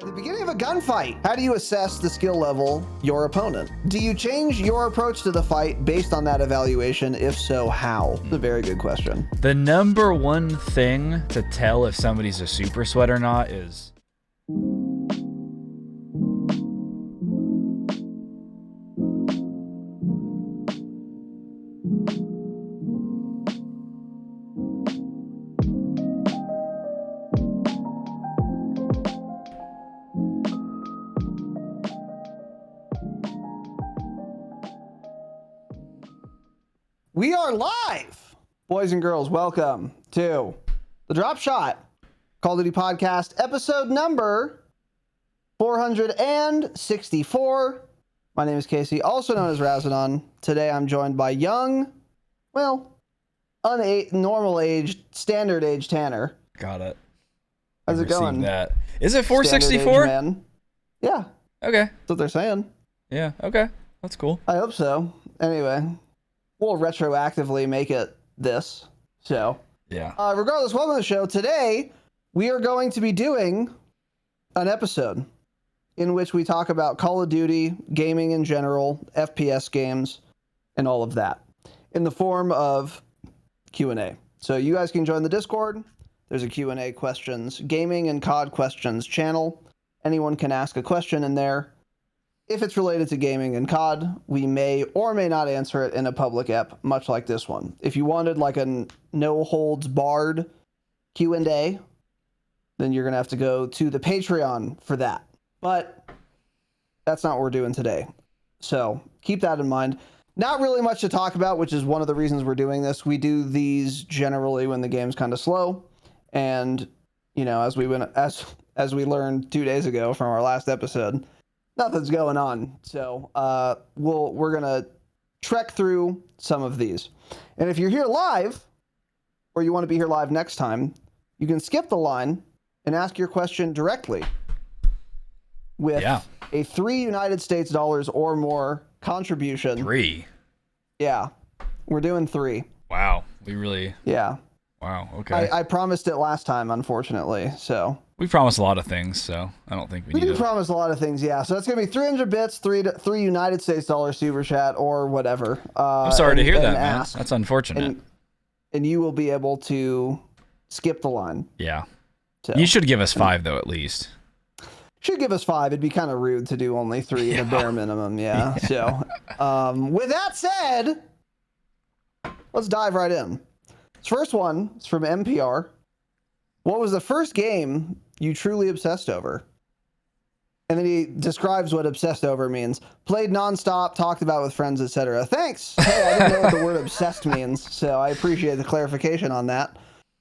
At the beginning of a gunfight, how do you assess the skill level your opponent? Do you change your approach to the fight based on that evaluation? If so, how? It's a very good question. The number one thing to tell if somebody's a super sweat or not is We are live, boys and girls. Welcome to the Dropshot Call of Duty podcast, episode number 464. My name is Casey, also known as Razinon. Today I'm joined by young, well, normal aged, standard age Tanner. got it. How's it going? That. Is it 464? Yeah. Okay. That's what they're saying. Yeah. Okay. That's cool. I hope so. Anyway, we'll retroactively make it this. So, yeah. Regardless, welcome to the show. Today, we are going to be doing an episode in which we talk about Call of Duty, gaming in general, FPS games, and all of that in the form of Q&A. So you guys can join the Discord. There's a Q&A questions, gaming and COD questions channel. Anyone can ask a question in there. If it's related to gaming and COD, we may or may not answer it in a public ep, much like this one. If you wanted like a no-holds-barred Q&A, then you're going to have to go to the Patreon for that. But that's not what we're doing today. So keep that in mind. Not really much to talk about, which is one of the reasons we're doing this. We do these generally when the game's kind of slow. And, you know, as we learned 2 days ago from our last episode, nothing's going on. So we're going to trek through some of these. And if you're here live, or you want to be here live next time, you can skip the line and ask your question directly with a $3 United States or more contribution. 3? Yeah. We're doing 3. Wow. We really... Yeah. Wow. Okay. I promised it last time, unfortunately, so... We promised a lot of things, so I don't think we need to... We do promise a lot of things, yeah. So that's going to be 300 bits, 3 United States super chat, or whatever. I'm sorry to hear that, man. That's unfortunate. And you will be able to skip the line. Yeah. So, you should give us 5, though, at least. Should give us 5. It'd be kind of rude to do only 3 at a bare minimum, yeah. So, with that said, let's dive right in. This first one is from NPR. What was the first game you truly obsessed over? And then he describes what obsessed over means. Played nonstop, talked about with friends, etc. Thanks. Hey, I didn't know what the word obsessed means, so I appreciate the clarification on that.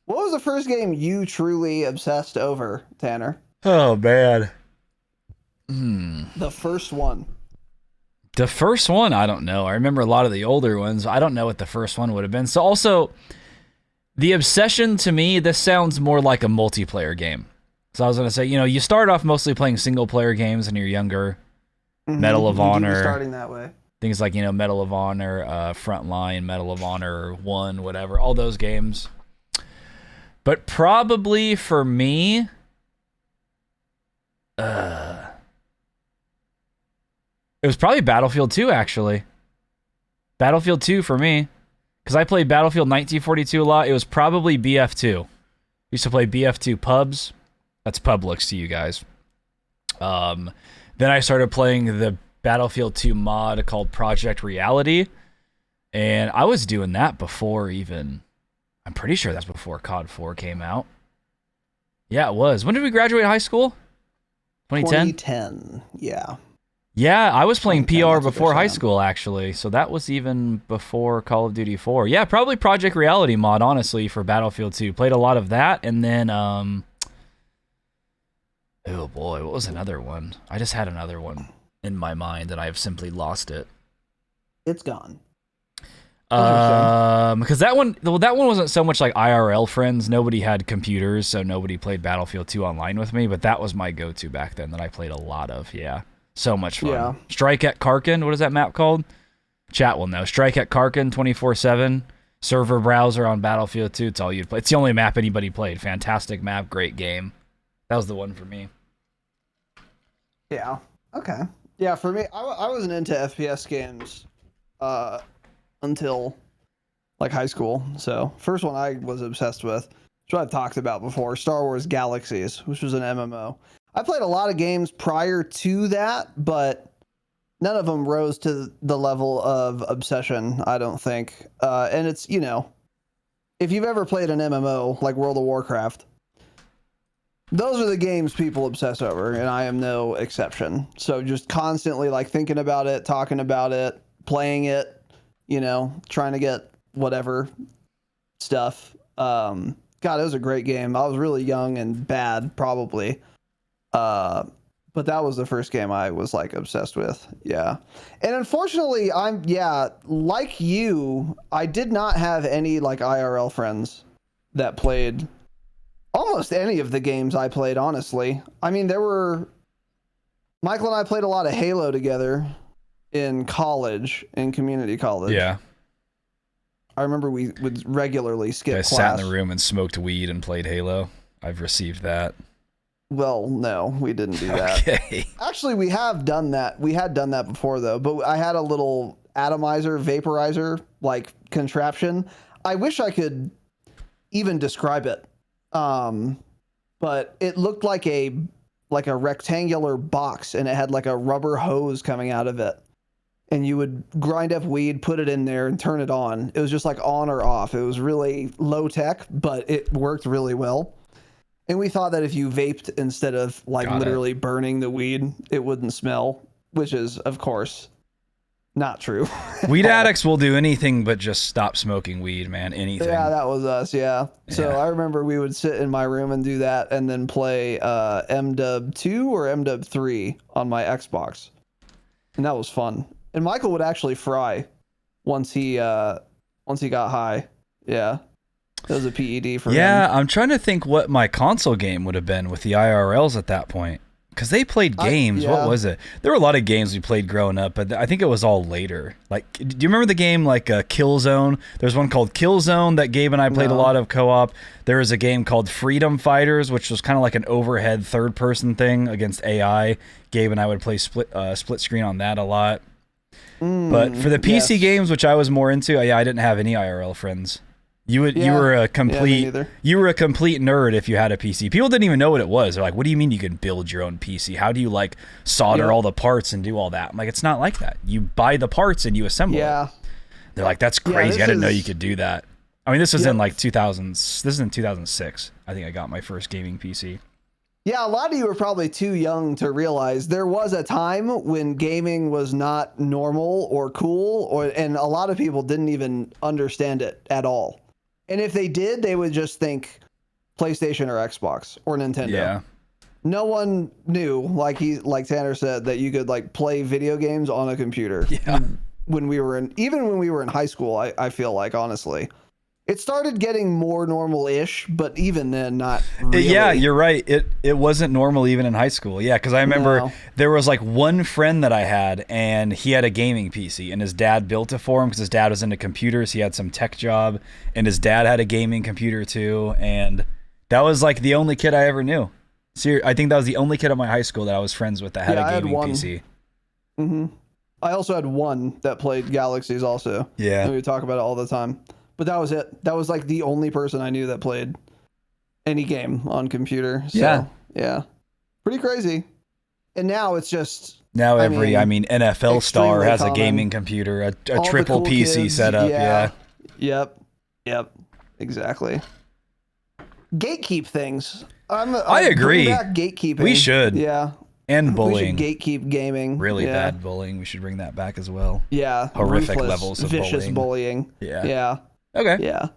What was the first game you truly obsessed over, Tanner? Oh, man. The first one. The first one, I don't know. I remember a lot of the older ones. I don't know what the first one would have been. So also, the obsession to me, this sounds more like a multiplayer game. So I was going to say, you know, you start off mostly playing single player games when you're younger. Medal of Honor. Starting that way. Things like, you know, Medal of Honor, Frontline, Medal of Honor 1, whatever. All those games. But probably for me, it was probably Battlefield 2, actually. Battlefield 2 for me. Because I played Battlefield 1942 a lot. It was probably BF2. Used to play BF2 pubs. That's Publix to you guys. Then I started playing the Battlefield 2 mod called Project Reality. And I was doing that before even... I'm pretty sure that's before COD 4 came out. Yeah, it was. When did we graduate high school? 2010? 2010, yeah. Yeah, I was playing PR before high school, actually. So that was even before Call of Duty 4. Yeah, probably Project Reality mod, honestly, for Battlefield 2. Played a lot of that, and then... oh, boy, what was another one? I just had another one in my mind, and I have simply lost it. It's gone. Because that one wasn't so much like IRL friends. Nobody had computers, so nobody played Battlefield 2 online with me, but that was my go-to back then that I played a lot of, yeah. So much fun. Yeah. Strike at Karkin, what is that map called? Chat will know. Strike at Karkin 24/7. Server browser on Battlefield 2. It's all you'd play. It's the only map anybody played. Fantastic map, great game. That was the one for me. Yeah. Okay. Yeah, for me, I wasn't into FPS games until like high school. So first one I was obsessed with, which I've talked about before, Star Wars Galaxies, which was an MMO. I played a lot of games prior to that, but none of them rose to the level of obsession, I don't think. And it's, if you've ever played an MMO like World of Warcraft, those are the games people obsess over, and I am no exception. So just constantly like thinking about it, talking about it, playing it, trying to get whatever stuff. God, it was a great game. I was really young and bad, probably. But that was the first game I was like obsessed with. Yeah. And unfortunately, like you, I did not have any like IRL friends that played almost any of the games I played, honestly. I mean, Michael and I played a lot of Halo together in college, in community college. Yeah. I remember we would regularly skip class. Sat in the room and smoked weed and played Halo. I've received that. Well, no, we didn't do that. Okay. Actually, we have done that. We had done that before, though. But I had a little atomizer, vaporizer, like contraption. I wish I could even describe it. But it looked like a rectangular box, and it had like a rubber hose coming out of it. And you would grind up weed, put it in there, and turn it on. It was just like on or off. It was really low tech, but it worked really well. And we thought that if you vaped instead of literally burning the weed, it wouldn't smell, which is, of course, not true. Weed addicts will do anything but just stop smoking weed, man. Anything. Yeah, that was us, yeah. So I remember we would sit in my room and do that and then play MW 2 or MW 3 on my Xbox. And that was fun. And Michael would actually fry once he got high. Yeah. That was a PED for him. Yeah, I'm trying to think what my console game would have been with the IRLs at that point. Because they played games. What was it? There were a lot of games we played growing up, but I think it was all later. Like, do you remember the game like Killzone? There's one called Killzone that Gabe and I played a lot of co-op. There was a game called Freedom Fighters, which was kind of like an overhead third-person thing against AI. Gabe and I would play split screen on that a lot. But for the PC games, which I was more into, I didn't have any IRL friends. You were a complete nerd if you had a PC. People didn't even know what it was. They're like, "What do you mean you can build your own PC? How do you like solder all the parts and do all that?" I'm like, "It's not like that. You buy the parts and you assemble it." They're like, "That's crazy. I didn't know you could do that." I mean, this was in like 2000s. This is in 2006. I think I got my first gaming PC. Yeah, a lot of you were probably too young to realize there was a time when gaming was not normal or cool, and a lot of people didn't even understand it at all. And if they did, they would just think PlayStation or Xbox or Nintendo. Yeah. No one knew, like Tanner said, that you could like play video games on a computer. Yeah. When we were in high school, I feel like, honestly. It started getting more normal-ish, but even then, not really. Yeah, you're right. It wasn't normal even in high school. Yeah, because I remember there was like one friend that I had, and he had a gaming PC, and his dad built it for him because his dad was into computers. He had some tech job, and his dad had a gaming computer too, and that was like the only kid I ever knew. I think that was the only kid at my high school that I was friends with that had a gaming PC. Mm-hmm. I also had one that played Galaxies also. Yeah. And we talk about it all the time. But that was it. That was like the only person I knew that played any game on computer. So, yeah. Pretty crazy. And now it's just... Now NFL star has a gaming computer, a triple cool PC kids, setup. Yeah. Yep. Exactly. Gatekeep things. I agree. Bring back gatekeeping. We should. Yeah. And bullying. We should gatekeep gaming. Really bad bullying. We should bring that back as well. Yeah. Horrific levels of vicious bullying. Yeah. Okay. Yeah.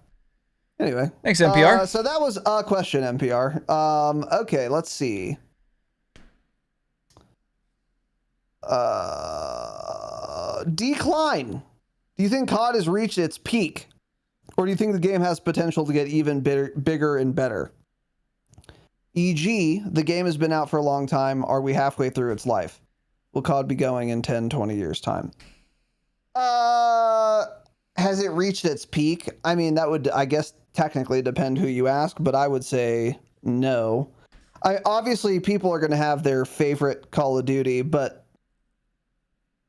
Anyway. Thanks, NPR. So that was a question, NPR. Okay, let's see. Decline. Do you think COD has reached its peak? Or do you think the game has potential to get even bigger and better? E.g., the game has been out for a long time. Are we halfway through its life? Will COD be going in 10, 20 years' time? Has it reached its peak? I mean, that would, I guess, technically depend who you ask, but I would say no. Obviously people are going to have their favorite Call of Duty, but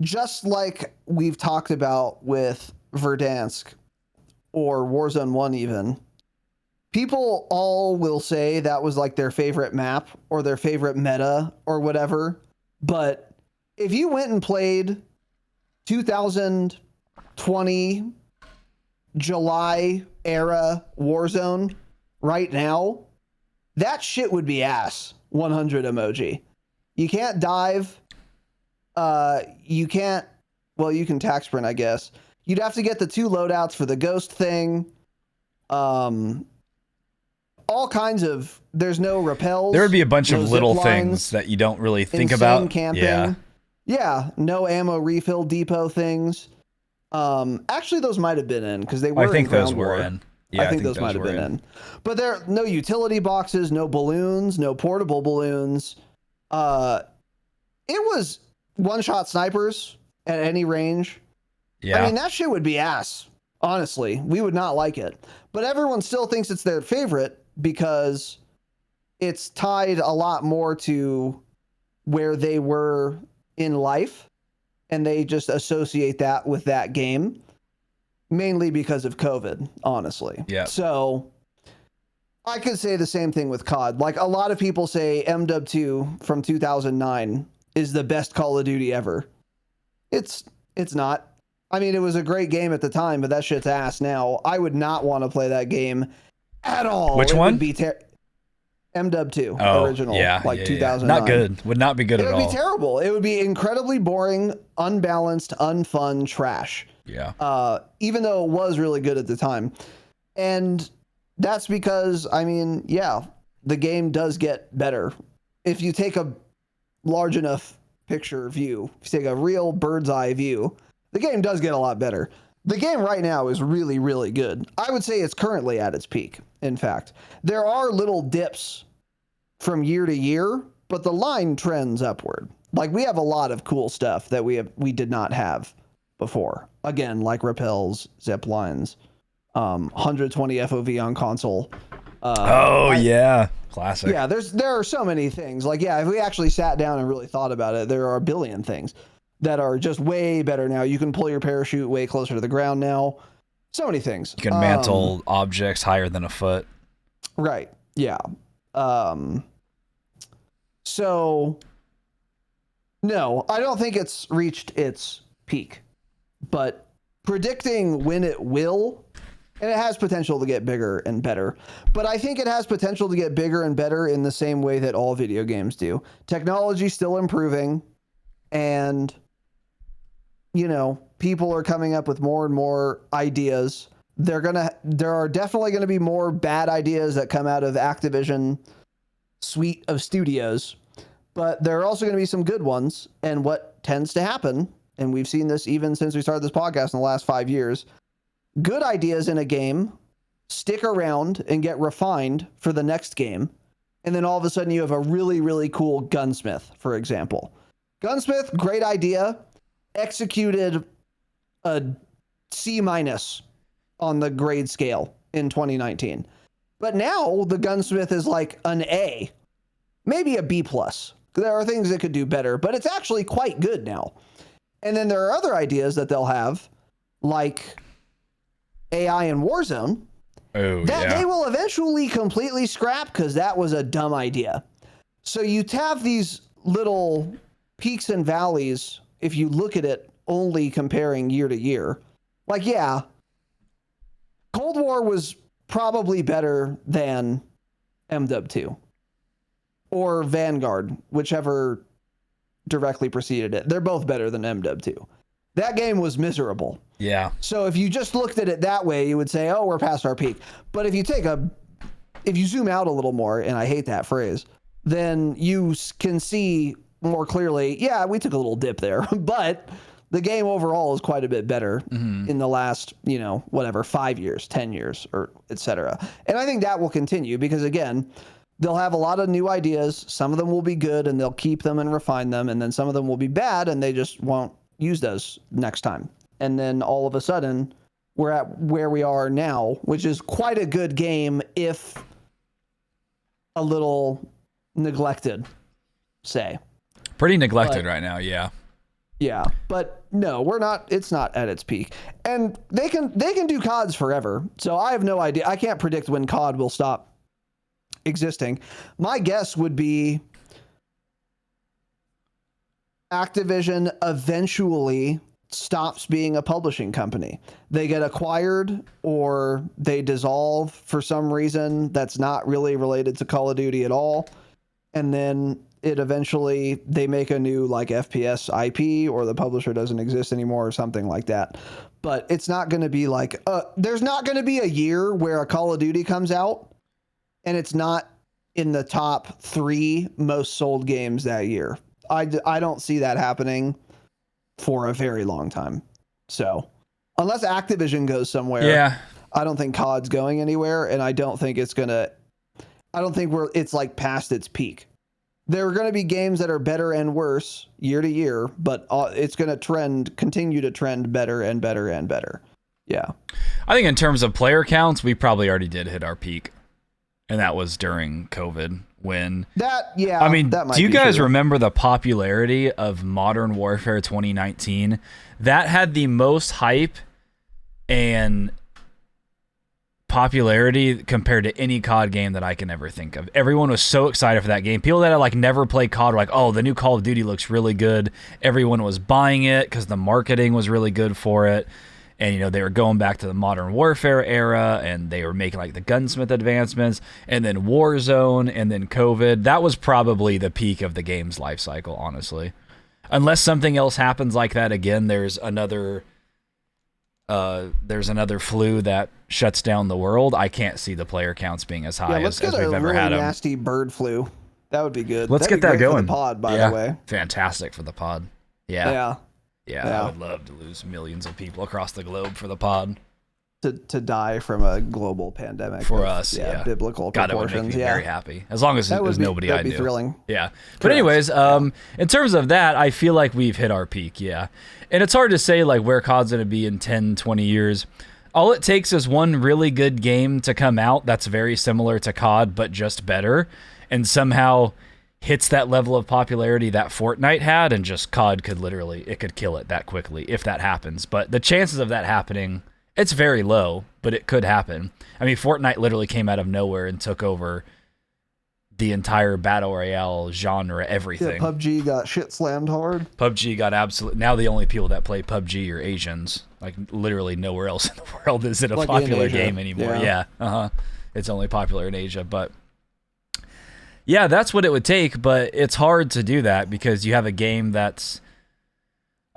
just like we've talked about with Verdansk or Warzone 1 even, people all will say that was like their favorite map or their favorite meta or whatever. But if you went and played 2020 July era Warzone right now, that shit would be ass. 100 emoji. You can't dive. You can't. Well, you can tac sprint, I guess. You'd have to get the 2 loadouts for the ghost thing. All kinds of. There's no repels. There would be a bunch of little zip things lines, that you don't really think insane about. Camping. Yeah. No ammo refill depot things. Actually, those might have been in because they were. I think in those were in. Yeah, I think those might have been in. But there are no utility boxes, no balloons, no portable balloons. It was one-shot snipers at any range. Yeah. I mean, that shit would be ass. Honestly, we would not like it. But everyone still thinks it's their favorite because it's tied a lot more to where they were in life, and they just associate that with that game. Mainly because of COVID, honestly. Yeah. So I could say the same thing with COD. Like a lot of people say MW2 from 2009 is the best Call of Duty ever. It's not. I mean, it was a great game at the time, but that shit's ass now. I would not want to play that game at all. Which one? Would be MW2 original, 2009. Not good. Would not be good at all. It would be terrible. It would be incredibly boring, unbalanced, unfun trash. Yeah. Even though it was really good at the time. And that's because, I mean, yeah, the game does get better. If you take a large enough picture view, if you take a real bird's eye view, the game does get a lot better. The game right now is really, really good. I would say it's currently at its peak, in fact. There are little dips from year to year, but the line trends upward. Like, we have a lot of cool stuff that we did not have before. Again, like repels, zip lines, 120 FOV on console. Yeah. Classic. Yeah, there are so many things. Like, yeah, if we actually sat down and really thought about it, there are a billion things that are just way better now. You can pull your parachute way closer to the ground now. So many things. You can mantle objects higher than a foot. Right. Yeah. So, no, I don't think it's reached its peak. But predicting when it will, and it has potential to get bigger and better. But I think it has potential to get bigger and better in the same way that all video games do. Technology's still improving, and you know, people are coming up with more and more ideas. There are definitely going to be more bad ideas that come out of Activision suite of studios, but there are also going to be some good ones. And what tends to happen, and we've seen this even since we started this podcast in the last 5 years, good ideas in a game stick around and get refined for the next game. And then all of a sudden you have a really, really cool gunsmith, for example. Gunsmith, great idea. Executed a C- on the grade scale in 2019. But now the gunsmith is like an A, maybe a B+. There are things that could do better, but it's actually quite good now. And then there are other ideas that they'll have, like AI in Warzone, that they will eventually completely scrap because that was a dumb idea. So you have these little peaks and valleys if you look at it only comparing year to year. Like, yeah, Cold War was probably better than MW2 or Vanguard, whichever directly preceded it. They're both better than MW2. That game was miserable. Yeah. So if you just looked at it that way, you would say, oh, we're past our peak. But if you zoom out a little more, and I hate that phrase, then you can see more clearly, yeah, we took a little dip there, but the game overall is quite a bit better in the last, 5 years, 10 years, or et cetera. And I think that will continue because, again, they'll have a lot of new ideas. Some of them will be good and they'll keep them and refine them. And then some of them will be bad and they just won't use those next time. And then all of a sudden we're at where we are now, which is quite a good game if a little neglected, say. Pretty neglected right now, yeah. Yeah, but no, we're not. It's not at its peak, and they can do CODs forever. So I have no idea. I can't predict when COD will stop existing. My guess would be Activision eventually stops being a publishing company. They get acquired or they dissolve for some reason that's not really related to Call of Duty at all, and then it eventually they make a new like FPS IP, or the publisher doesn't exist anymore or something like that. But it's not going to be like there's not going to be a year where a Call of Duty comes out and it's not in the top 3 most sold games that year. I don't see that happening for a very long time. So unless Activision goes somewhere, Yeah. I don't think COD's going anywhere, and I don't think it's like past its peak. There are going to be games that are better and worse year to year, but it's going to continue to trend better and better and better. Yeah. I think in terms of player counts, we probably already did hit our peak. And that was during COVID when... I mean, do you guys remember the popularity of Modern Warfare 2019? That had the most hype and popularity compared to any COD game that I can ever think of. Everyone was so excited for that game. People that had like never played COD were like, oh, the new Call of Duty looks really good. Everyone was buying it because the marketing was really good for it. And, you know, they were going back to the Modern Warfare era, and they were making like the gunsmith advancements, and then Warzone, and then COVID. That was probably the peak of the game's life cycle, honestly. Unless something else happens like that again, there's another flu that shuts down the world. I can't see the player counts being as high as we've ever had them. Nasty bird flu. That would be good. Let's get that going. For the pod, by the way. Fantastic for the pod. Yeah. Yeah. I would love to lose millions of people across the globe for the pod. To die from a global pandemic. For us, yeah. Biblical God, proportions. It would make me very happy. As long as there's nobody I knew. That'd be thrilling. Yeah. But anyways, in terms of that, I feel like we've hit our peak, yeah. And it's hard to say like where COD's going to be in 10, 20 years. All it takes is one really good game to come out that's very similar to COD, but just better, and somehow hits that level of popularity that Fortnite had, and just COD could kill it that quickly if that happens. But the chances of that happening, it's very low, but it could happen. I mean, Fortnite literally came out of nowhere and took over the entire battle royale genre, everything. Yeah, PUBG got shit slammed hard. PUBG got absolutely... Now the only people that play PUBG are Asians. Like, literally nowhere else in the world is it a popular game anymore. Yeah. It's only popular in Asia, but... Yeah, that's what it would take, but it's hard to do that because you have a game that's,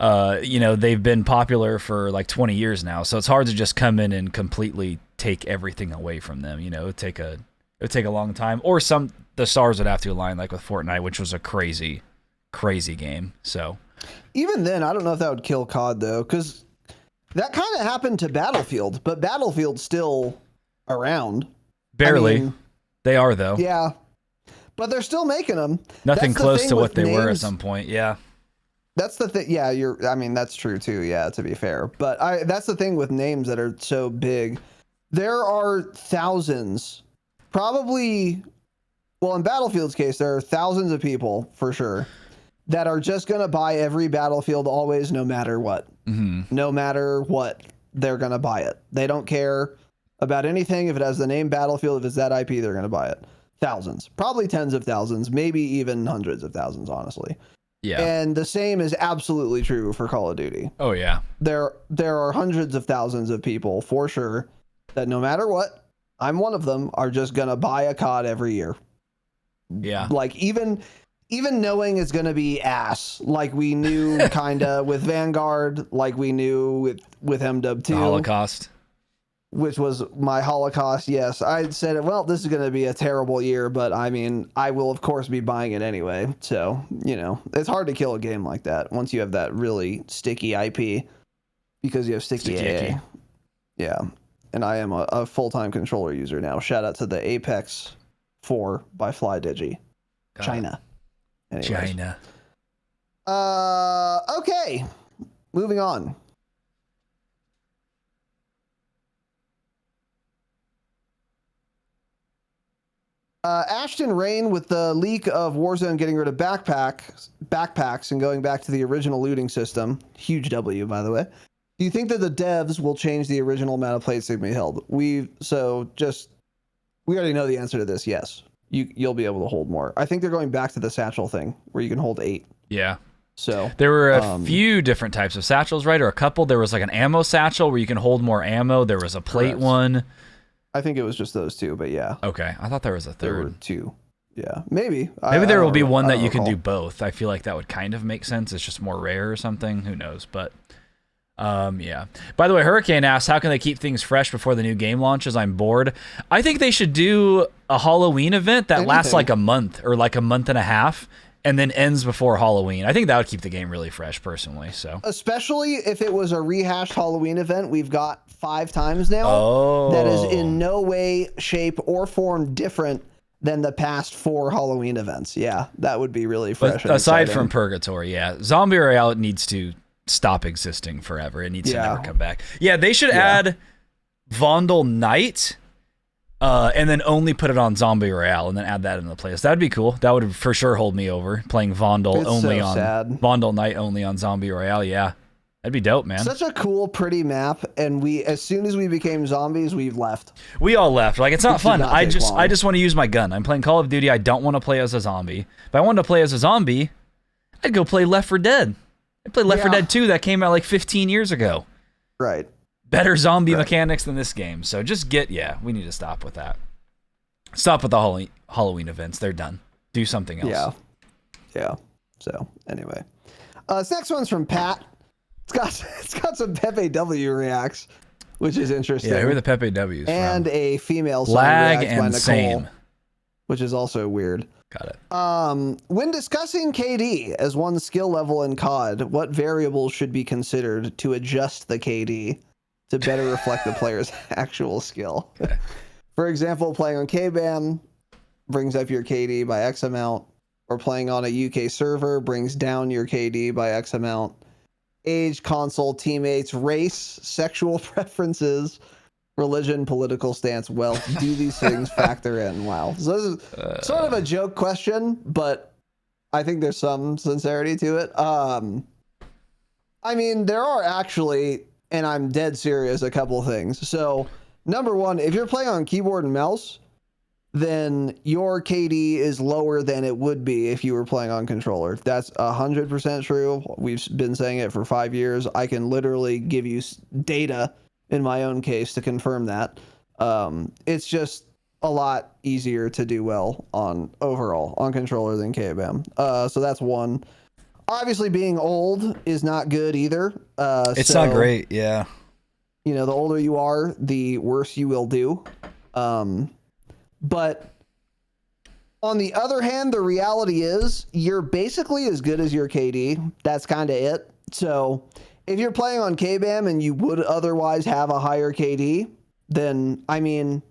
they've been popular for like 20 years now, so it's hard to just come in and completely take everything away from them. You know, it would take a long time, or the stars would have to align, like with Fortnite, which was a crazy, crazy game. So even then, I don't know if that would kill COD though, because that kind of happened to Battlefield, but Battlefield's still around. Barely, I mean, they are though. Yeah. But they're still making them. Nothing close to what they were at some point. Yeah. That's the thing. Yeah, that's true too. Yeah, to be fair. But that's the thing with names that are so big. There are thousands, probably, well, in Battlefield's case, there are thousands of people for sure that are just going to buy every Battlefield always, no matter what. Mm-hmm. No matter what, they're going to buy it. They don't care about anything. If it has the name Battlefield, if it's that IP, they're going to buy it. Thousands, probably tens of thousands, maybe even hundreds of thousands, honestly. Yeah. And the same is absolutely true for Call of Duty. Oh yeah. There are hundreds of thousands of people for sure that no matter what, I'm one of them, are just gonna buy a COD every year. Yeah. Like even knowing it's gonna be ass, like we knew kinda with Vanguard, like we knew with MW2. The Holocaust. Which was my Holocaust, yes. I said, well, this is going to be a terrible year, but I mean, I will, of course, be buying it anyway. So, it's hard to kill a game like that once you have that really sticky IP because you have sticky AA. Yeah. And I am a full-time controller user now. Shout out to the Apex 4 by FlyDigi. China. Anyways. China. Okay. Moving on. Ashton Rain, with the leak of Warzone getting rid of backpacks and going back to the original looting system, huge W, by the way. Do you think that the devs will change the original amount of plates that can be held? We already know the answer to this. Yes, you'll be able to hold more. I think they're going back to the satchel thing where you can hold 8. Yeah. So there were a few different types of satchels, right? Or a couple. There was like an ammo satchel where you can hold more ammo. There was a plate one. I think it was just those two, but yeah. Okay, I thought there was a third. There were 2. Yeah, maybe. Maybe there will be one that you can do both. I feel like that would kind of make sense. It's just more rare or something. Who knows? But yeah. By the way, Hurricane asks, how can they keep things fresh before the new game launches? I'm bored. I think they should do a Halloween event that lasts like a month or like a month and a half and then ends before Halloween. I think that would keep the game really fresh, personally. So, especially if it was a rehashed Halloween event we've got 5 times now, that is in no way, shape, or form different than the past 4 Halloween events. Yeah, that would be really fresh. But aside from Purgatory, yeah, Zombie Royale needs to stop existing forever. It needs to never come back. Yeah, they should add Vondel Night. And then only put it on Zombie Royale and then add that in the playlist. That'd be cool. That would for sure hold me over. Playing Vondel Vondel Night only on Zombie Royale. Yeah, that'd be dope, man. Such a cool, pretty map. And as soon as we became zombies, we've left. We all left. Like, it's not fun. I just want to use my gun. I'm playing Call of Duty. I don't want to play as a zombie. If I wanted to play as a zombie, I'd go play Left 4 Dead. I played Left 4 Dead 2 that came out like 15 years ago. Right. Better zombie mechanics than this game. So just we need to stop with that. Stop with the Halloween events. They're done. Do something else. Yeah. So anyway, this next one's from Pat. It's got some Pepe W reacts, which is interesting. Yeah, who are the Pepe W's and from? A female Lag and by Nicole, same, which is also weird. Got it. When discussing KD as one skill level in COD, what variables should be considered to adjust the KD to better reflect the player's actual skill? Okay. For example, playing on KBAM brings up your KD by X amount, or playing on a UK server brings down your KD by X amount. Age, console, teammates, race, sexual preferences, religion, political stance, wealth. Do these things factor in? Wow. So this is sort of a joke question, but I think there's some sincerity to it. I mean, there are actually, and I'm dead serious, a couple of things. So, number one, if you're playing on keyboard and mouse, then your KD is lower than it would be if you were playing on controller. That's 100% true. We've been saying it for 5 years. I can literally give you data in my own case to confirm that. It's just a lot easier to do well on controller than KBAM. So that's one. Obviously, being old is not good either. It's not great, yeah. You know, the older you are, the worse you will do. But on the other hand, the reality is you're basically as good as your KD. That's kind of it. So if you're playing on KBAM and you would otherwise have a higher KD, then, I mean,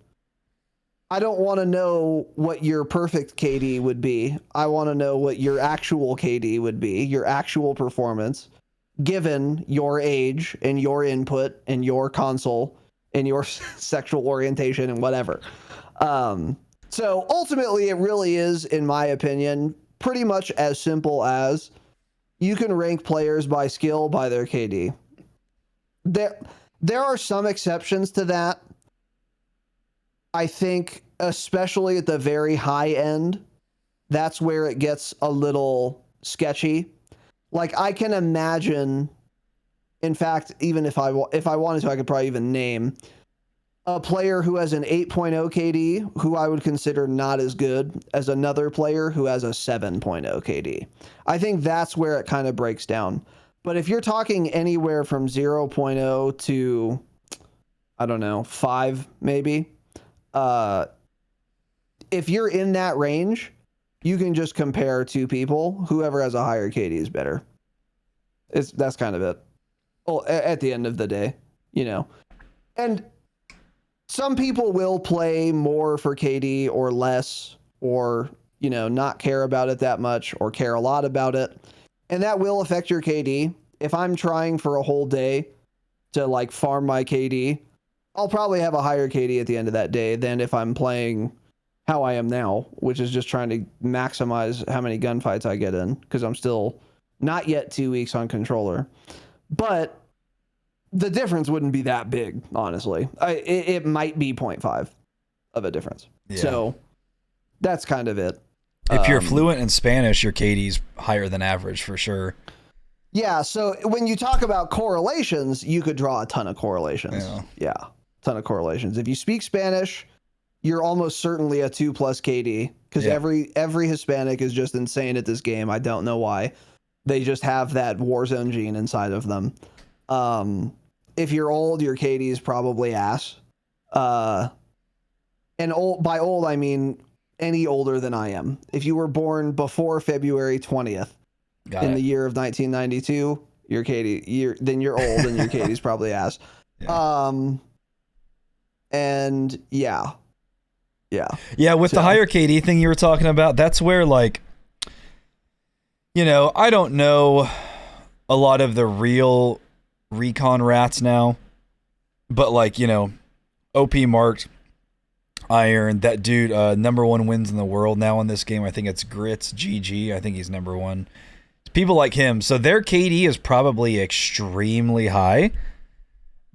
I don't want to know what your perfect KD would be. I want to know what your actual KD would be, your actual performance, given your age and your input and your console and your sexual orientation and whatever. So ultimately, it really is, in my opinion, pretty much as simple as you can rank players by skill by their KD. There are some exceptions to that. I think, especially at the very high end, that's where it gets a little sketchy. Like, I can imagine, in fact, even if I wanted to, I could probably even name a player who has an 8.0 KD who I would consider not as good as another player who has a 7.0 KD. I think that's where it kind of breaks down. But if you're talking anywhere from 0.0 to, I don't know, 5 maybe, if you're in that range, you can just compare two people. Whoever has a higher KD is better. That's kind of it. Well, at the end of the day, you know. And some people will play more for KD or less, or, you know, not care about it that much or care a lot about it. And that will affect your KD. If I'm trying for a whole day to like farm my KD, I'll probably have a higher KD at the end of that day than if I'm playing how I am now, which is just trying to maximize how many gunfights I get in, because I'm still not yet 2 weeks on controller. But the difference wouldn't be that big, honestly. It might be 0.5 of a difference. Yeah. So that's kind of it. If you're fluent in Spanish, your KD's higher than average for sure. Yeah, so when you talk about correlations, you could draw a ton of correlations. Yeah, ton of correlations. If you speak Spanish, you're almost certainly a 2+ KD, because every Hispanic is just insane at this game. I don't know why. They just have that Warzone gene inside of them. If you're old, your KD is probably ass. And old, by old, I mean any older than I am. If you were born before February 20th the year of 1992, your KD, then you're old and your KD's probably ass. Yeah. And yeah. With the higher KD thing you were talking about, that's where, like, I don't know a lot of the real recon rats now, but like, OP marked Iron, that dude, #1 wins in the world now in this game. I think it's Grits GG. I think he's #1. People like him. So their KD is probably extremely high,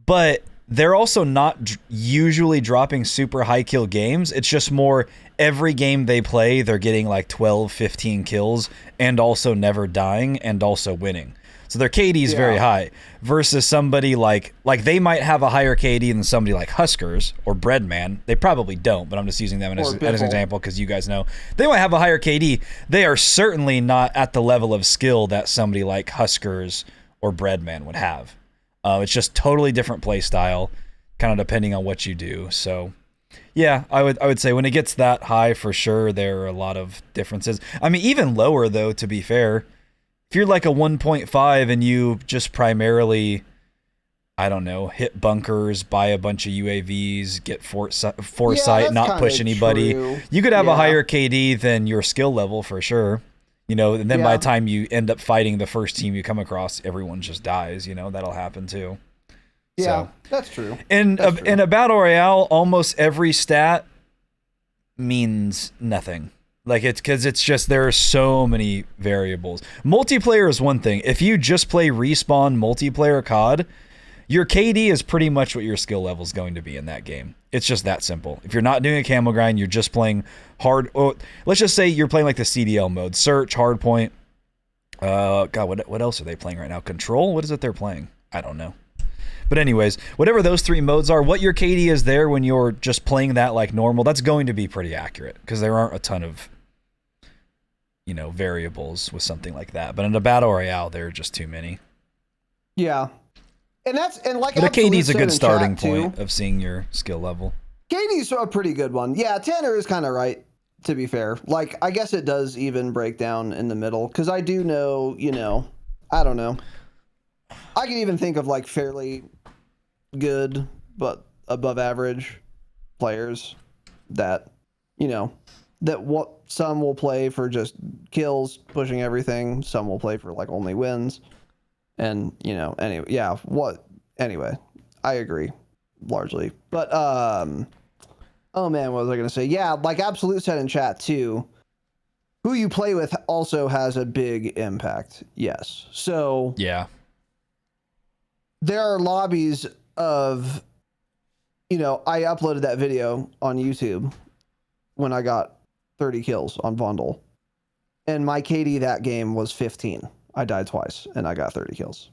but they're also not usually dropping super high kill games. It's just more every game they play, they're getting like 12, 15 kills and also never dying and also winning. So their KD is very high versus somebody like they might have a higher KD than somebody like Huskers or Breadman. They probably don't, but I'm just using them as an example because you guys know. They might have a higher KD. They are certainly not at the level of skill that somebody like Huskers or Breadman would have. It's just totally different play style, kind of depending on what you do. So yeah, I would say when it gets that high, for sure, there are a lot of differences. I mean, even lower though, to be fair. If you're like a 1.5 and you just primarily, I don't know, hit bunkers, buy a bunch of UAVs, get foresight, not push anybody, you could have a higher KD than your skill level for sure. And then by the time you end up fighting the first team you come across, everyone just dies. That'll happen too. Yeah, that's true. In a battle royale, almost every stat means nothing. Like, it's because it's just, there are so many variables. Multiplayer is one thing. If you just play respawn multiplayer COD, your KD is pretty much what your skill level is going to be in that game. It's just that simple. If you're not doing a camo grind, you're just playing hard. Oh, let's just say you're playing like the CDL mode, search, hardpoint. God, what else are they playing right now? Control? What is it they're playing? I don't know. But anyways, whatever those 3 modes are, what your KD is there when you're just playing that like normal, that's going to be pretty accurate because there aren't a ton of, variables with something like that. But in a battle royale, there are just too many. Yeah. And like, but a KD's a good starting point of seeing your skill level. KD's a pretty good one. Yeah, Tanner is kind of right, to be fair. Like, I guess it does even break down in the middle because I do know, I don't know. I can even think of like fairly good but above average players that what some will play for just kills, pushing everything, some will play for like only wins, and anyway I agree largely. But oh man, what was I gonna say? Yeah, like Absolute said in chat too, who you play with also has a big impact. Yes, so yeah, there are lobbies of, I uploaded that video on YouTube when I got 30 kills on Vondel, and my KD that game was 15. I died twice and I got 30 kills.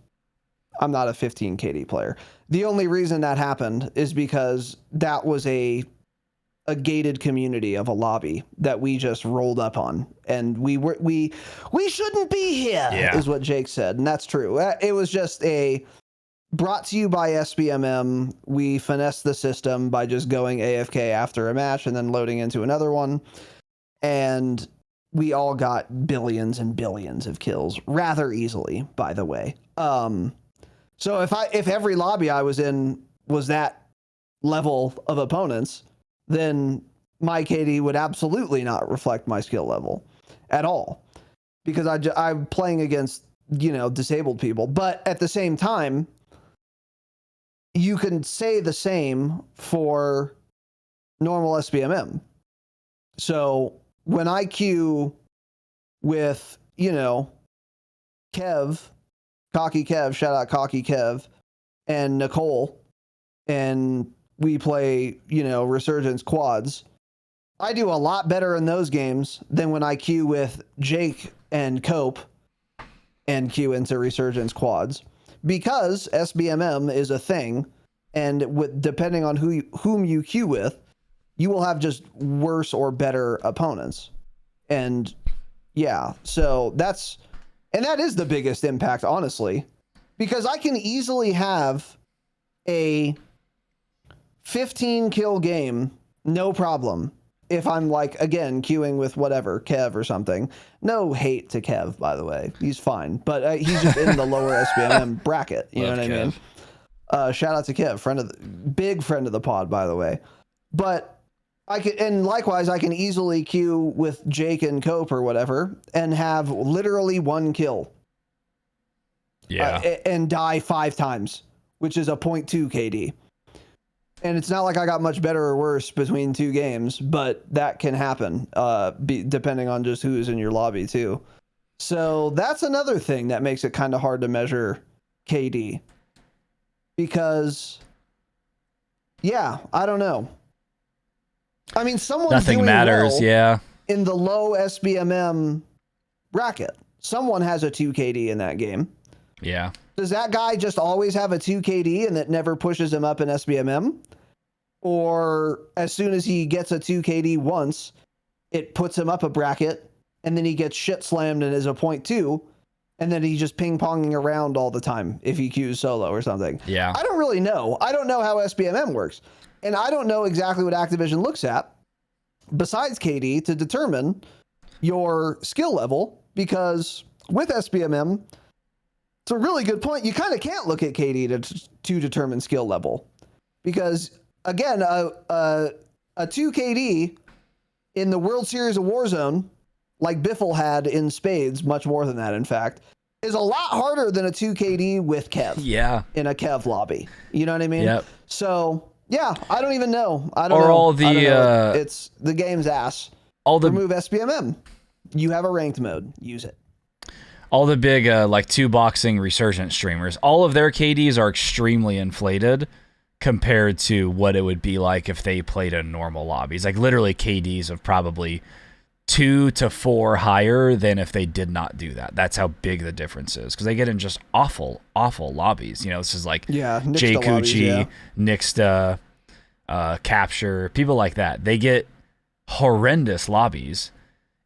I'm not a 15 KD player. The only reason that happened is because that was a gated community of a lobby that we just rolled up on, and we shouldn't be here, is what Jake said, and that's true. It was just brought to you by SBMM. We finessed the system by just going AFK after a match and then loading into another one, and we all got billions and billions of kills rather easily, by the way. So if every lobby I was in was that level of opponents, then my KD would absolutely not reflect my skill level at all, because I'm playing against, disabled people. But at the same time, you can say the same for normal SBMM. So when I queue with, Kev, Cocky Kev, shout out Cocky Kev, and Nicole, and we play, Resurgence quads, I do a lot better in those games than when I queue with Jake and Cope and queue into Resurgence quads, because SBMM is a thing, and depending on whom you queue with, you will have just worse or better opponents. And yeah, so that is the biggest impact, honestly, because I can easily have a 15 kill game, no problem. If I'm like, again, queuing with whatever, Kev or something. No hate to Kev, by the way. He's fine. But he's just in the lower SBMM bracket. You know what I mean? Shout out to Kev, big friend of the pod, by the way. But and likewise, I can easily queue with Jake and Cope or whatever and have literally 1 kill. Yeah. And die 5 times, which is a 0.2 KD. And it's not like I got much better or worse between 2 games, but that can happen, depending on just who's in your lobby too. So that's another thing that makes it kind of hard to measure KD. Because, yeah, I don't know. I mean, someone's Nothing doing matters, well yeah. in the low SBMM bracket. Someone has a 2 KD in that game. Yeah. Does that guy just always have a 2 KD and that never pushes him up in SBMM? Or as soon as he gets a 2 KD once, it puts him up a bracket, and then he gets shit slammed and is a 0.2, and then he's just ping-ponging around all the time if he queues solo or something. Yeah. I don't really know. I don't know how SBMM works. And I don't know exactly what Activision looks at, besides KD, to determine your skill level, because with SBMM, it's a really good point. You kind of can't look at KD to determine skill level, because again, a 2 KD in the World Series of Warzone, like Biffle had in spades, much more than that, in fact, is a lot harder than a 2 KD with Kev. Yeah. In a Kev lobby. You know what I mean? Yep. So yeah, I don't even know. I don't or know. all the I don't know. It's the game's ass. all the Remove SBMM. You have a ranked mode. Use it. all the big like 2boxing resurgent streamers, all of their KDs are extremely inflated compared to what it would be like if they played in normal lobbies. Like literally KDs of probably 2 to 4 higher than if they did not do that. That's how big the difference is, because they get in just awful lobbies. This is like Jay Cucci, Nixta, Capture, people like that. They get horrendous lobbies.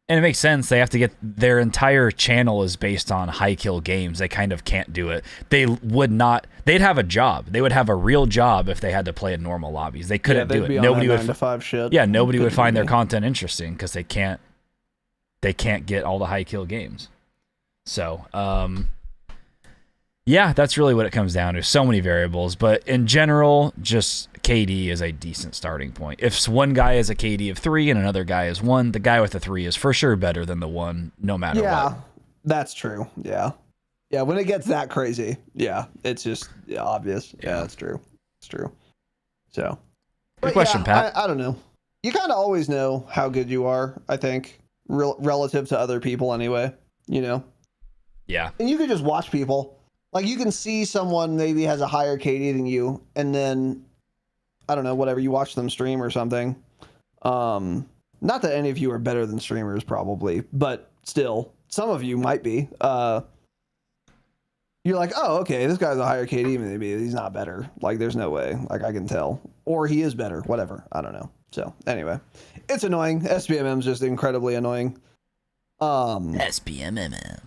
And it makes sense. They have to get their entire channel is based on high kill games. They kind of can't do it. They would not. They'd have a job. They would have a real job if they had to play in normal lobbies. They couldn't do it. Nobody would 9-to-5 shit. Yeah, nobody would find their content interesting because they can't. They can't get all the high kill games. So, yeah, that's really what it comes down to. So many variables, but in general, just KD is a decent starting point. If one guy is a KD of 3 and another guy is 1, the guy with the 3 is for sure better than the 1, no matter what. Yeah, that's true. Yeah. Yeah, when it gets that crazy, yeah, it's just obvious. Yeah, that's true. It's true. So, good question, Pat. I don't know. You kind of always know how good you are, I think, relative to other people anyway, Yeah. And you can just watch people. Like, you can see someone maybe has a higher KD than you, and then, I don't know, whatever, you watch them stream or something. Not that any of you are better than streamers, probably, but still, some of you might be. You're like, oh, okay, this guy's a higher KD than me. He's not better. Like, there's no way. Like, I can tell. Or he is better. Whatever. I don't know. So, anyway. It's annoying. SBMM is just incredibly annoying. SBMM.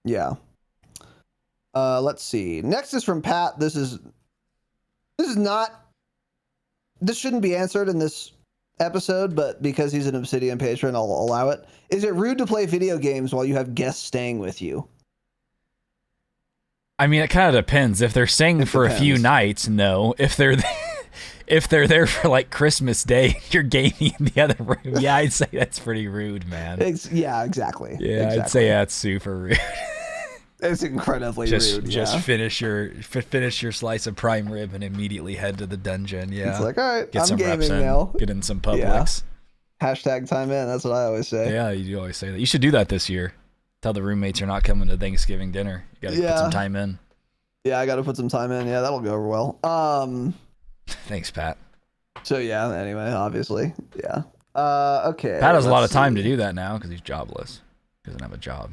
Yeah. Let's see. Next is from Pat. This shouldn't be answered in this episode, but because he's an Obsidian patron, I'll allow it. Is it rude to play video games while you have guests staying with you? I mean, it kind of depends. If they're staying for a few nights, no. If they're there for like Christmas Day, you're gaming in the other room. Yeah, I'd say that's pretty rude, man. Yeah, exactly. Yeah, exactly. I'd say that's super rude. It's incredibly rude. Just finish your slice of prime rib and immediately head to the dungeon. Yeah, it's like, all right, get I'm some gaming reps in, now. Get in some Publix. Hashtag time in. That's what I always say. Yeah, you do always say that. You should do that this year. Tell the roommates you're not coming to Thanksgiving dinner. You got to put some time in. Yeah, I got to put some time in. Yeah, that'll go over well. Thanks, Pat. So yeah, anyway, obviously. Yeah. Okay. Pat has a lot of time to do that now because he's jobless. He doesn't have a job.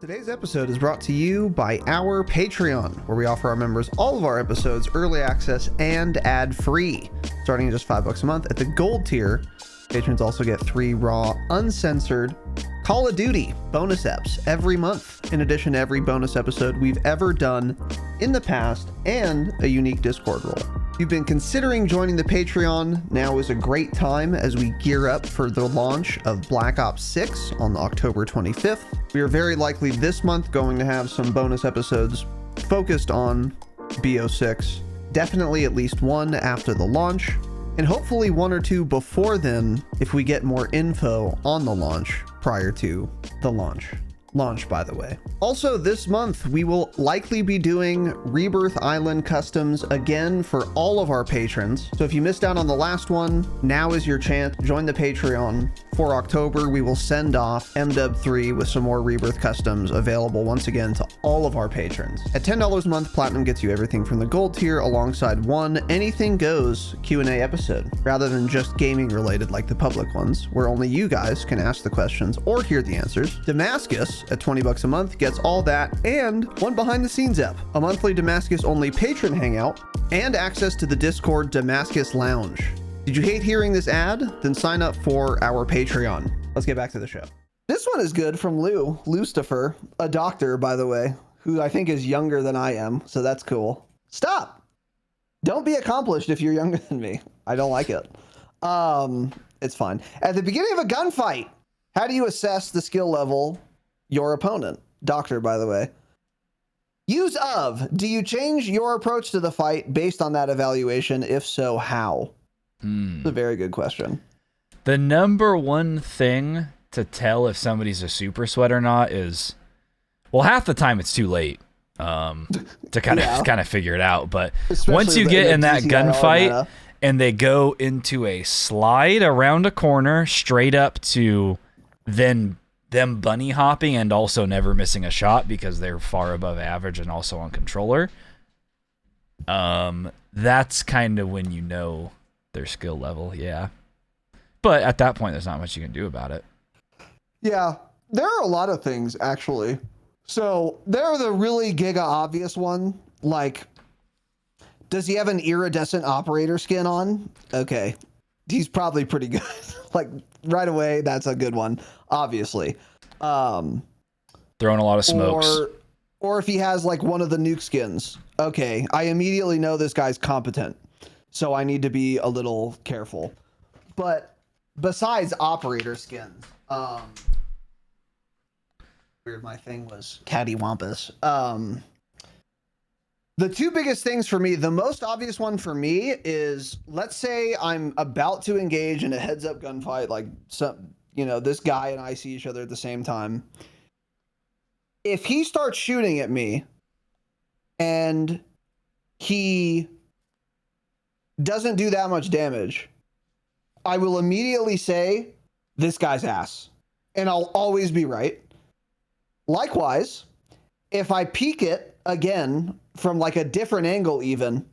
Today's episode is brought to you by our Patreon, where we offer our members all of our episodes early access and ad-free, starting at just $5 a month. At the gold tier, patrons also get 3 raw, uncensored Call of Duty bonus eps every month, in addition to every bonus episode we've ever done in the past, and a unique Discord role. If you've been considering joining the Patreon, now is a great time as we gear up for the launch of Black Ops 6 on October 25th. We are very likely this month going to have some bonus episodes focused on BO6, definitely at least one after the launch, and hopefully 1 or 2 before then if we get more info on the launch prior to the launch. Launch, by the way. Also, this month, we will likely be doing Rebirth Island customs again for all of our patrons. So if you missed out on the last one, now is your chance. Join the Patreon. For October, we will send off MW3 with some more Rebirth customs available once again to all of our patrons. At $10 a month, Platinum gets you everything from the gold tier alongside one anything goes Q&A episode, rather than just gaming related like the public ones, where only you guys can ask the questions or hear the answers. Damascus at $20 a month gets all that and one behind the scenes ep, a monthly Damascus only patron hangout, and access to the Discord Damascus Lounge. Did you hate hearing this ad? Then sign up for our Patreon. Let's get back to the show. This one is good from Lou Lucifer, a doctor, by the way, who I think is younger than I am, so that's cool. Stop! Don't be accomplished if you're younger than me. I don't like it. It's fine. At the beginning of a gunfight, how do you assess the skill level your opponent? Doctor, by the way. Use of. Do you change your approach to the fight based on that evaluation? If so, how? It's a very good question. The number one thing to tell if somebody's a super sweat or not is, well, half the time it's too late to kind of figure it out. But especially once you get in that gunfight and they go into a slide around a corner straight up to then them bunny hopping and also never missing a shot because they're far above average and also on controller, that's kind of when you know their skill level. Yeah, but at that point there's not much you can do about it. Yeah, there are a lot of things actually. So there are the really giga obvious one, like, does he have an iridescent operator skin on? Okay, he's probably pretty good. Like right away, that's a good one, obviously. Throwing a lot of smokes, or if he has like one of the nuke skins, okay, I immediately know this guy's competent. So I need to be a little careful. But besides operator skins, weird, my thing was cattywampus. The 2 biggest things for me, the most obvious one for me is, let's say I'm about to engage in a heads-up gunfight, like this guy and I see each other at the same time. If he starts shooting at me and he doesn't do that much damage, I will immediately say, this guy's ass. And I'll always be right. Likewise, if I peek it again from like a different angle even,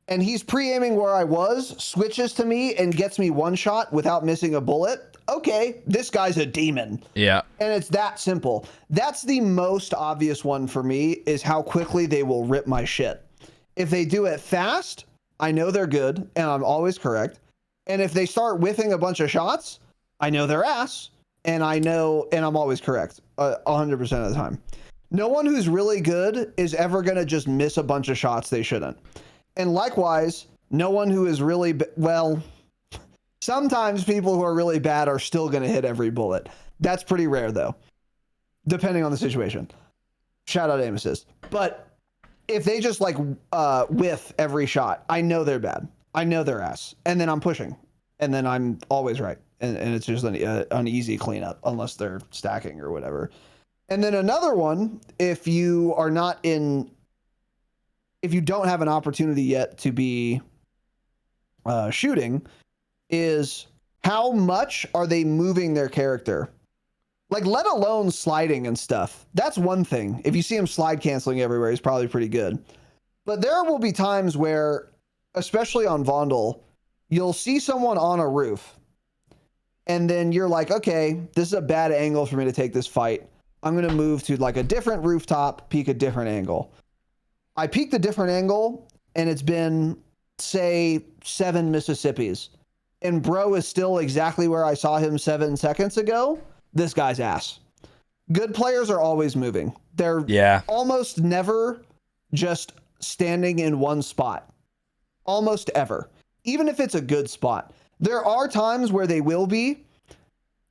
and he's pre-aiming where I was, switches to me and gets me one shot without missing a bullet, okay, this guy's a demon. Yeah. And it's that simple. That's the most obvious one for me, is how quickly they will rip my shit. If they do it fast, I know they're good, and I'm always correct. And if they start whiffing a bunch of shots, I know they're ass, and I'm always correct 100% of the time. No one who's really good is ever going to just miss a bunch of shots they shouldn't. And likewise, no one who is really, sometimes people who are really bad are still going to hit every bullet. That's pretty rare, though, depending on the situation. Shout out aim assist. But if they just whiff every shot, I know they're bad. I know they're ass. And then I'm pushing. And then I'm always right. And it's just an easy cleanup, unless they're stacking or whatever. And then another one, if you don't have an opportunity yet to be shooting, is how much are they moving their character? Like, let alone sliding and stuff. That's one thing. If you see him slide canceling everywhere, he's probably pretty good. But there will be times where, especially on Vondel, you'll see someone on a roof. And then you're like, okay, this is a bad angle for me to take this fight. I'm going to move to like a different rooftop, peek a different angle. I peeked a different angle, and it's been, say, 7 Mississippis. And bro is still exactly where I saw him 7 seconds ago. This guy's ass. Good players are always moving. They're almost never just standing in one spot. Almost ever. Even if it's a good spot. There are times where they will be.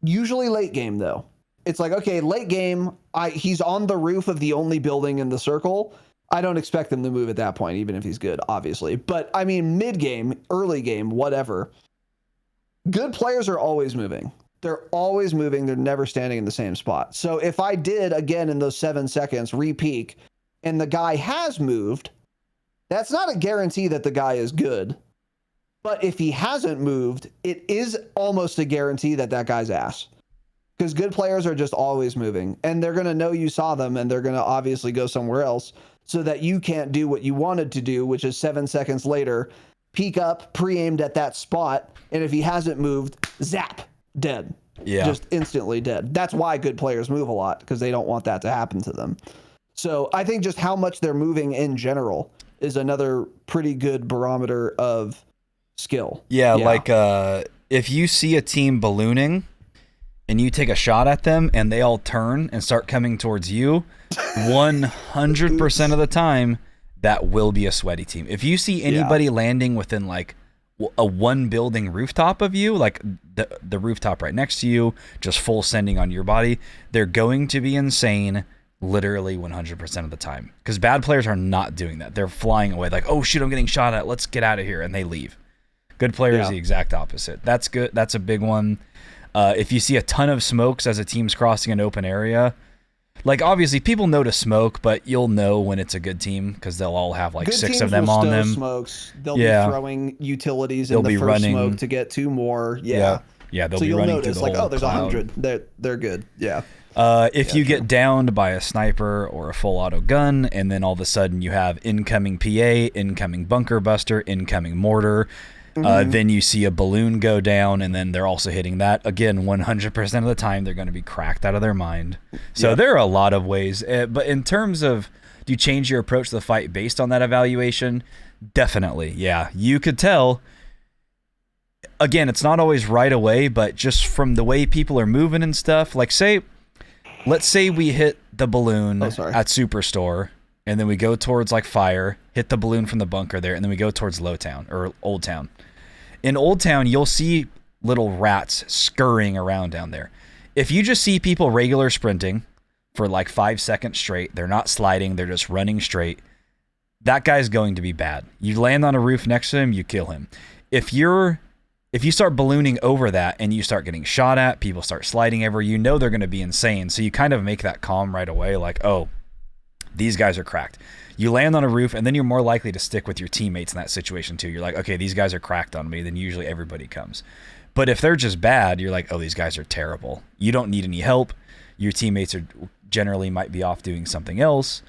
Usually late game, though. It's like, okay, late game, he's on the roof of the only building in the circle. I don't expect him to move at that point, even if he's good, obviously. But, I mean, mid-game, early game, whatever. Good players are always moving. They're always moving. They're never standing in the same spot. So if I did, again, in those 7 seconds, re-peek, and the guy has moved, that's not a guarantee that the guy is good. But if he hasn't moved, it is almost a guarantee that that guy's ass. Because good players are just always moving. And they're going to know you saw them, and they're going to obviously go somewhere else so that you can't do what you wanted to do, which is 7 seconds later, peek up, pre-aimed at that spot, and if he hasn't moved, zap, dead. Yeah. Just instantly dead. That's why good players move a lot, because they don't want that to happen to them. So I think just how much they're moving in general is another pretty good barometer of skill. Yeah, like if you see a team ballooning and you take a shot at them and they all turn and start coming towards you, 100% of the time, that will be a sweaty team. If you see anybody landing within like a 1 building rooftop of you, like the rooftop right next to you, just full sending on your body, they're going to be insane literally 100% of the time. Because bad players are not doing that. They're flying away like, oh shit, I'm getting shot at. Let's get out of here. And they leave. Good players, the exact opposite. That's good. That's a big one. If you see a ton of smokes as a team's crossing an open area, like obviously people know to smoke, but you'll know when it's a good team because they'll all have like good 6 of them on them. Smokes. They'll be throwing utilities in the first smoke to get 2 more. Yeah, they'll be running notice, through the whole there's cloud. 100. They're good. Yeah. If you get downed by a sniper or a full auto gun, and then all of a sudden you have incoming PA, incoming bunker buster, incoming mortar. Then you see a balloon go down, and then they're also hitting that. Again, 100% of the time, they're going to be cracked out of their mind. So there are a lot of ways. But in terms of, do you change your approach to the fight based on that evaluation? Definitely, yeah. You could tell. Again, it's not always right away, but just from the way people are moving and stuff. Like, let's say we hit the balloon at Superstore, and then we go towards like Fire, hit the balloon from the bunker there, and then we go towards Low Town or Old Town. In Old Town, you'll see little rats scurrying around down there. If you just see people regular sprinting for like 5 seconds straight, they're not sliding, they're just running straight, that guy's going to be bad. You land on a roof next to him, you kill him. If you start ballooning over that and you start getting shot at, people start sliding everywhere, you know they're going to be insane. So you kind of make that calm right away, like, oh, these guys are cracked. You land on a roof, and then you're more likely to stick with your teammates in that situation too. You're like, okay, these guys are cracked on me, then usually everybody comes. But if they're just bad, you're like, oh, these guys are terrible. You don't need any help. Your teammates are generally might be off doing something else.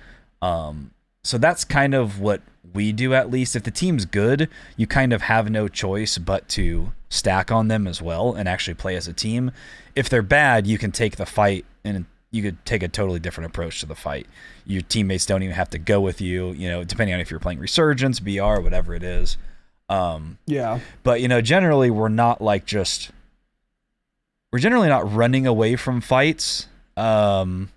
So that's kind of what we do, at least. If the team's good, you kind of have no choice but to stack on them as well and actually play as a team. If they're bad, you can take the fight and you could take a totally different approach to the fight. Your teammates don't even have to go with you, depending on if you're playing Resurgence, BR, whatever it is. But, generally we're not we're generally not running away from fights. Other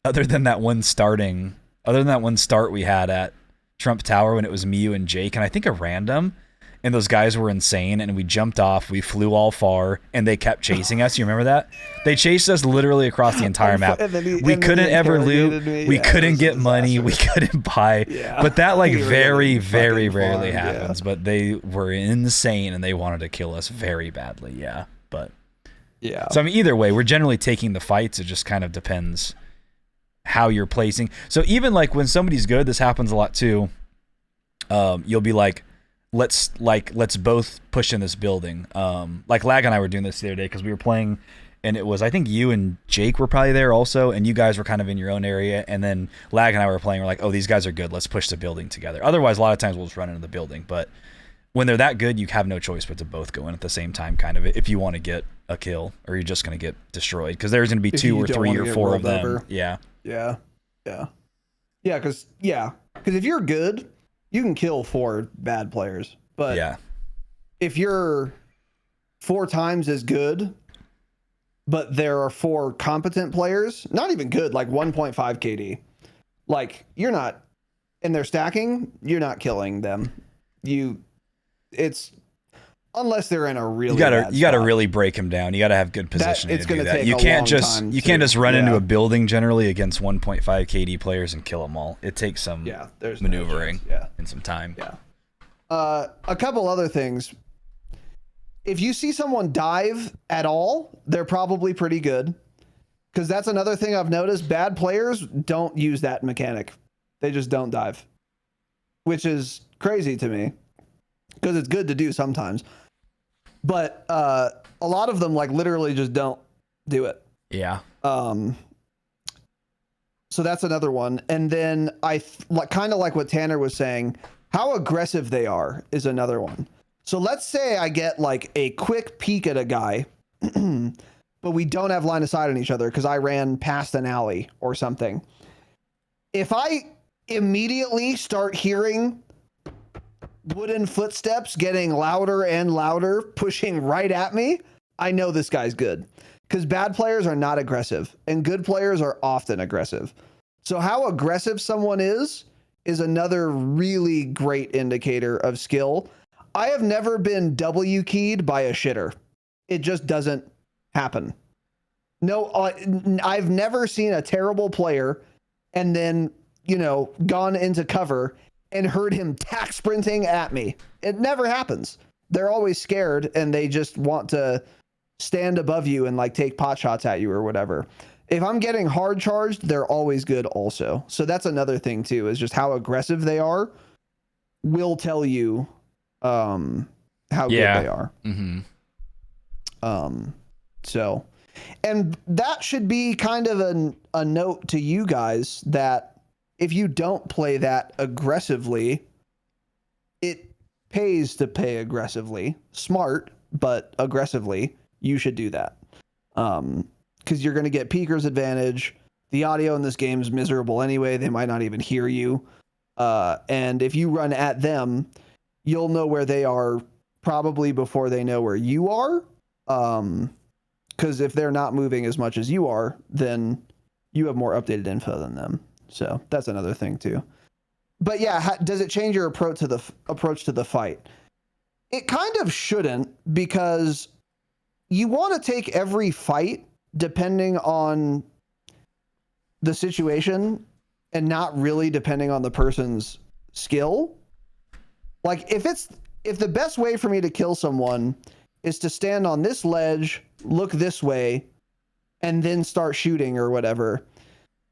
than that one start we had at Trump Tower when it was me, you, and Jake, and I think a random. And those guys were insane, and we jumped off, we flew all far, and they kept chasing us. You remember that? They chased us literally across the entire map. We couldn't ever loot. We couldn't get money. We couldn't buy. Yeah. But that very, very rarely happens. Yeah. But they were insane, and they wanted to kill us very badly. Yeah. But so, I mean, either way, we're generally taking the fights. It just kind of depends how you're placing. So even like when somebody's good, this happens a lot too. You'll be like, let's both push in this building. Like Lag and I were doing this the other day because we were playing, and it was, I think you and Jake were probably there also, and you guys were kind of in your own area, and then Lag and I were playing. We're like, oh, these guys are good. Let's push the building together. Otherwise, a lot of times we'll just run into the building. But when they're that good, you have no choice but to both go in at the same time, kind of, if you want to get a kill, or you're just going to get destroyed. Because there's going to be 2 or 3 or 4 of them. Over. Yeah. Yeah. Yeah. Yeah, because if you're good, you can kill 4 bad players. But yeah, if you're 4 times as good, but there are 4 competent players, not even good, like 1.5 KD, like you're not, and they're stacking, you're not killing them. It's unless they're in a really you gotta really break them down. You gotta have good positioning. It's gonna do that. take You a can't long just time you can't just run yeah. into a building generally against 1.5 KD players and kill them all. It takes some there's maneuvering no and some time. Yeah. A couple other things. If you see someone dive at all, they're probably pretty good. Because that's another thing I've noticed. Bad players don't use that mechanic. They just don't dive. Which is crazy to me. Because it's good to do sometimes. But a lot of them like literally just don't do it. Yeah. So that's another one. And then kind of like what Tanner was saying, how aggressive they are is another one. So let's say I get like a quick peek at a guy, but we don't have line of sight on each other because I ran past an alley or something. If I immediately start hearing wooden footsteps getting louder and louder, pushing right at me, I know this guy's good. Because bad players are not aggressive and good players are often aggressive. So how aggressive someone is another really great indicator of skill. I have never been W keyed by a shitter. It just doesn't happen. No, I've never seen a terrible player and then, gone into cover and heard him tack sprinting at me. It never happens. They're always scared and they just want to stand above you and like take pot shots at you or whatever. If I'm getting hard charged, they're always good also. So that's another thing too, is just how aggressive they are will tell you how good they are. Mm-hmm. So, and that should be kind of a note to you guys that if you don't play that aggressively, it pays to play aggressively. Smart, but aggressively, you should do that. Because you're going to get peeker's advantage. The audio in this game is miserable anyway. They might not even hear you. And if you run at them, you'll know where they are probably before they know where you are. Because if they're not moving as much as you are, then you have more updated info than them. So that's another thing too. But yeah, does it change your approach to the fight? It kind of shouldn't, because you want to take every fight depending on the situation and not really depending on the person's skill. Like if the best way for me to kill someone is to stand on this ledge, look this way, and then start shooting or whatever,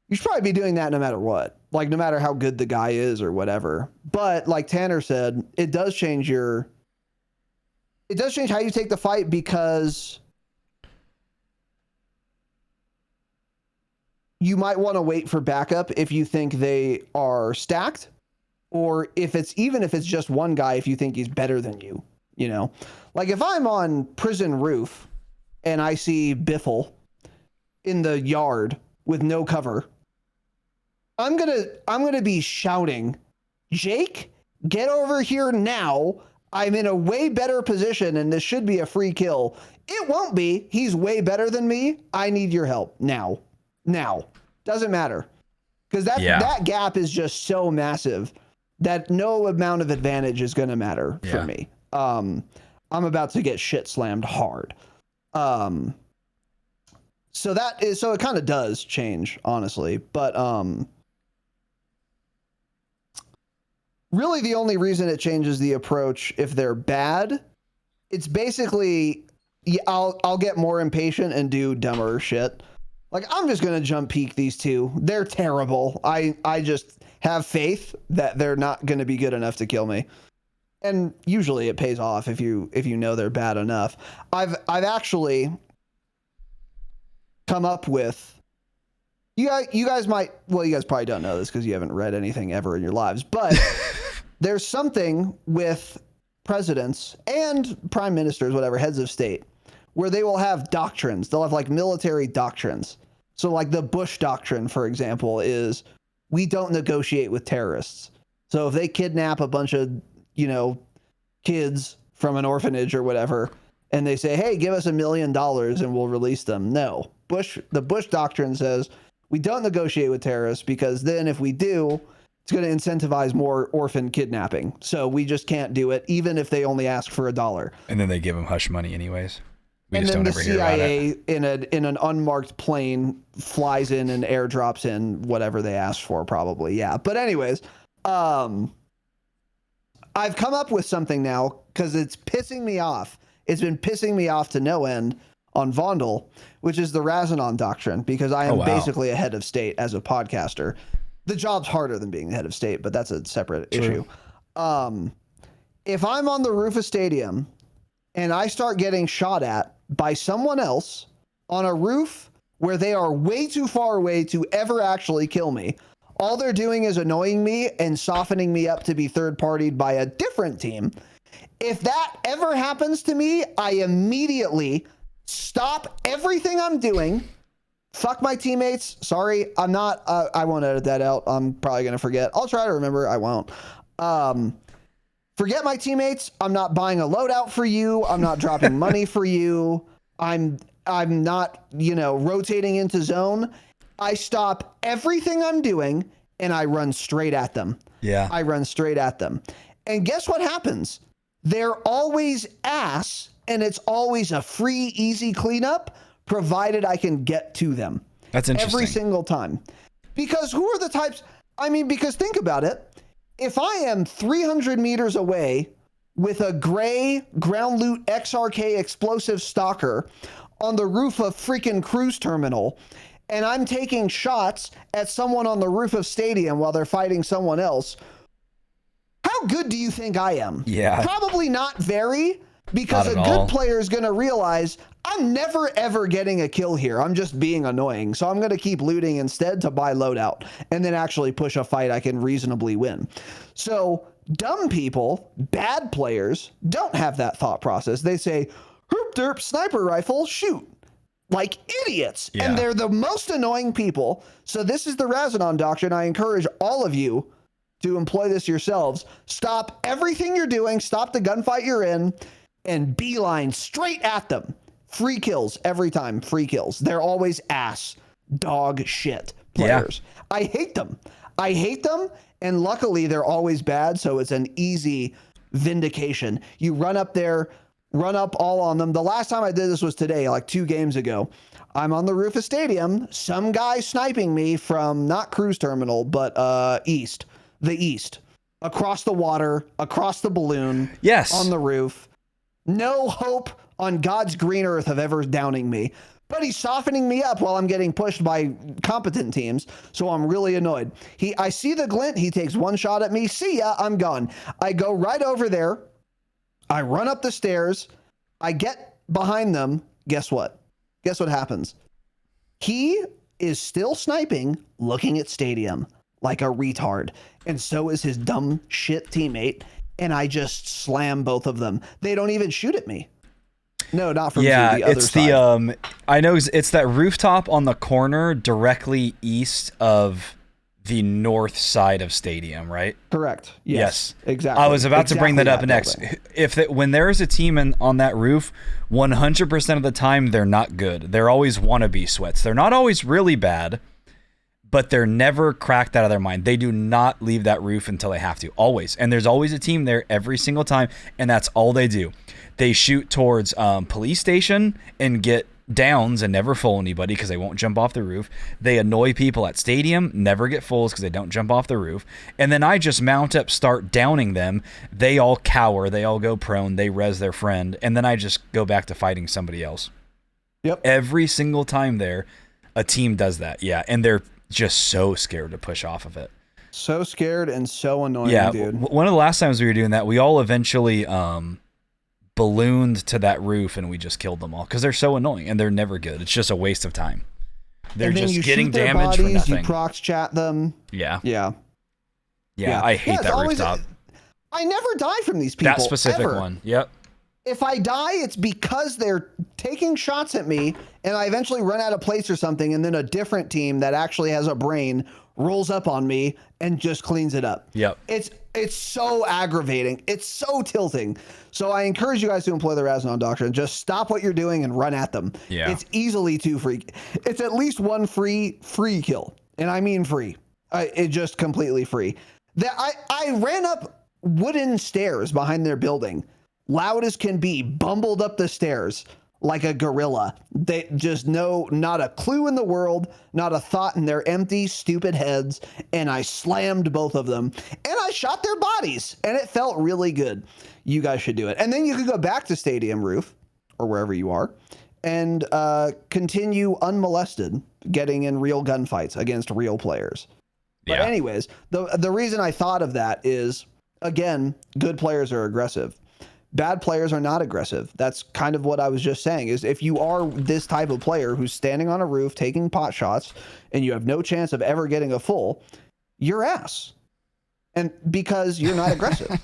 you should probably be doing that no matter what. Like no matter how good the guy is or whatever. But like Tanner said, it does change how you take the fight, because you might want to wait for backup if you think they are stacked, or even if it's just one guy, if you think he's better than you, like if I'm on prison roof and I see Biffle in the yard with no cover, I'm going to be shouting, "Jake, get over here now. I'm in a way better position and this should be a free kill." It won't be. He's way better than me. I need your help now. Doesn't matter. Because that gap is just so massive that no amount of advantage is going to matter for me. I'm about to get shit slammed hard. So it kind of does change, honestly. But really the only reason it changes the approach if they're bad, it's basically I'll get more impatient and do dumber shit. Like I'm just gonna jump peek these two. They're terrible. I just have faith that they're not gonna be good enough to kill me. and usually it pays off if you know they're bad enough. I've actually come up with, you guys probably don't know this because you haven't read anything ever in your lives, but there's something with presidents and prime ministers, whatever, heads of state, where they will have doctrines. They'll have like military doctrines. So like the Bush doctrine, for example, is we don't negotiate with terrorists. So if they kidnap a bunch of, kids from an orphanage or whatever, and they say, hey, give us $1 million and we'll release them. No, the Bush doctrine says we don't negotiate with terrorists because then if we do, it's going to incentivize more orphan kidnapping. So we just can't do it, even if they only ask for $1. And then they give them hush money anyways. We and just then don't the ever hear about CIA it. in an unmarked plane flies in and airdrops in whatever they asked for, probably. Yeah. But anyways, I've come up with something now because it's pissing me off. It's been pissing me off to no end on Vondel, which is the Razinon doctrine, because I am basically a head of state as a podcaster. The job's harder than being the head of state, but that's a separate issue. If I'm on the roof of stadium and I start getting shot at by someone else on a roof where they are way too far away to ever actually kill me, all they're doing is annoying me and softening me up to be third-partied by a different team. If that ever happens to me, I immediately stop everything I'm doing. Fuck my teammates. Sorry, I'm not. I won't edit that out. I'm probably going to forget. I'll try to remember. I won't. Forget my teammates. I'm not buying a loadout for you. I'm not dropping money for you. I'm not, rotating into zone. I stop everything I'm doing and I run straight at them. Yeah. I run straight at them. And guess what happens? They're always ass, and it's always a free, easy cleanup, provided I can get to them. That's interesting. Every single time. Because who are the types? Because think about it. If I am 300 meters away with a gray ground loot XRK explosive stalker on the roof of freaking cruise terminal, and I'm taking shots at someone on the roof of stadium while they're fighting someone else, how good do you think I am? Yeah. Probably not very, because a good player is going to realize I'm never, ever getting a kill here. I'm just being annoying. So I'm going to keep looting instead to buy loadout and then actually push a fight I can reasonably win. So dumb people, bad players, don't have that thought process. They say, herp derp, sniper rifle, shoot. Like idiots. Yeah. And they're the most annoying people. So this is the Razinon doctrine. I encourage all of you to employ this yourselves. Stop everything you're doing. Stop the gunfight you're in and beeline straight at them. Free kills every time. Free kills. They're always ass, dog shit players. Yeah. I hate them. And luckily they're always bad. So it's an easy vindication. You run up there, run up all on them. The last time I did this was today, like 2 games ago. I'm on the roof of stadium. Some guy sniping me from not cruise terminal, but the east, across the water, across the balloon. Yes. On the roof. No hope on God's green earth of ever downing me. But he's softening me up while I'm getting pushed by competent teams. So I'm really annoyed. I see the glint. He takes one shot at me. See ya. I'm gone. I go right over there. I run up the stairs. I get behind them. Guess what? Guess what happens? He is still sniping, looking at stadium like a retard. And so is his dumb shit teammate. And I just slam both of them. They don't even shoot at me. No, not from the other it's side. I know it's that rooftop on the corner directly east of the north side of stadium, right? Correct. Yes. Exactly. I was about to bring that up next. When there is a team on that roof, 100% of the time they're not good. They're always wannabe sweats. They're not always really bad, but they're never cracked out of their mind. They do not leave that roof until they have to. Always. And there's always a team there every single time, and that's all they do. They shoot towards police station and get downs and never fool anybody because they won't jump off the roof. They annoy people at stadium, never get fools because they don't jump off the roof. And then I just mount up, start downing them. They all cower. They all go prone. They res their friend. And then I just go back to fighting somebody else. Yep. Every single time there, a team does that. Yeah. And they're just so scared to push off of it. So scared and so annoying, Yeah, dude. one of the last times we were doing that, we all eventually ballooned to that roof and we just killed them all because they're so annoying and they're never good. It's just a waste of time. They're and then just you getting shoot their damage for bodies, nothing. You prox chat them. Yeah. Yeah. I hate that rooftop. I never die from these people. That specific ever. one. Yep. If I die, it's because they're taking shots at me and I eventually run out of plates or something, and then a different team that actually has a brain rolls up on me and just cleans it up. Yep. It's so aggravating. It's so tilting. So I encourage you guys to employ the Razinon doctrine. Just stop what you're doing and run at them. Yeah. It's easily 2 free. It's at least 1 free kill. And I mean free. It just completely free. I ran up wooden stairs behind their building, loud as can be, bumbled up the stairs like a gorilla. They just not a clue in the world, not a thought in their empty, stupid heads. And I slammed both of them and I shot their bodies and it felt really good. You guys should do it. And then you can go back to Stadium Roof or wherever you are and continue unmolested, getting in real gunfights against real players. But anyways, the reason I thought of that is, again, good players are aggressive. Bad players are not aggressive. That's kind of what I was just saying, is if you are this type of player who's standing on a roof taking pot shots and you have no chance of ever getting a full, you're ass. And because you're not aggressive.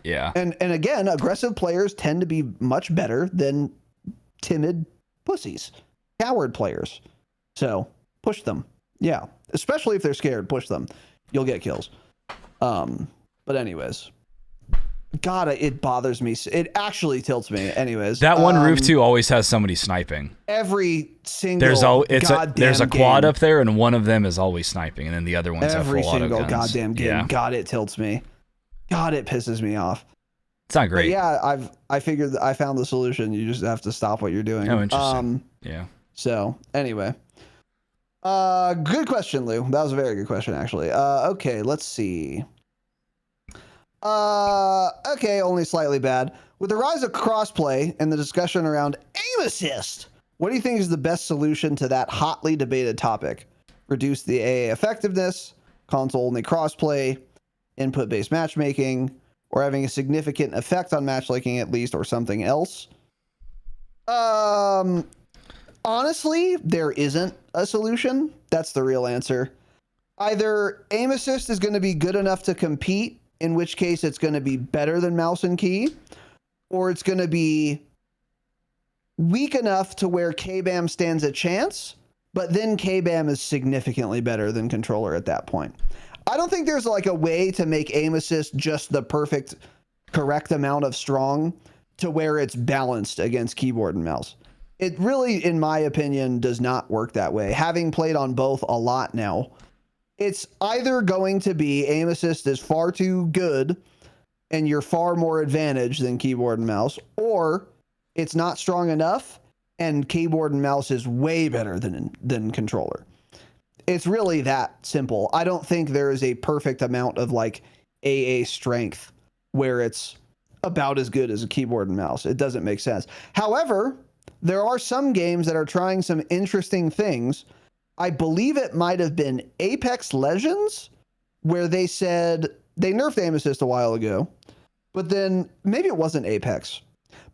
Yeah. And again, aggressive players tend to be much better than timid pussies, coward players. So push them. Yeah. Especially if they're scared, push them. You'll get kills. But anyways, God, it bothers me. It actually tilts me. Anyways, that one roof too always has somebody sniping. Every single there's a quad up there, and one of them is always sniping, and then the other ones have full auto guns. Every single goddamn game. Yeah. God, it tilts me. God, it pisses me off. It's not great. But yeah, I figured I found the solution. You just have to stop what you're doing. Oh, interesting. Yeah. So anyway, good question, Lou. That was a very good question, actually. Okay, let's see. Okay, only slightly bad. With the rise of crossplay and the discussion around aim assist, what do you think is the best solution to that hotly debated topic? Reduce the AA effectiveness, console-only crossplay, input-based matchmaking, or having a significant effect on matchmaking at least, or something else? Honestly, there isn't a solution. That's the real answer. Either aim assist is going to be good enough to compete, in which case it's going to be better than mouse and key, or it's going to be weak enough to where KBAM stands a chance, but then KBAM is significantly better than controller at that point. I don't think there's like a way to make aim assist just the perfect, correct amount of strong to where it's balanced against keyboard and mouse. It really, in my opinion, does not work that way. Having played on both a lot now, it's either going to be aim assist is far too good and you're far more advantaged than keyboard and mouse, or it's not strong enough and keyboard and mouse is way better than controller. It's really that simple. I don't think there is a perfect amount of like AA strength where it's about as good as a keyboard and mouse. It doesn't make sense. However, there are some games that are trying some interesting things. I believe it might have been Apex Legends, where they said they nerfed aim assist a while ago, but then maybe it wasn't Apex,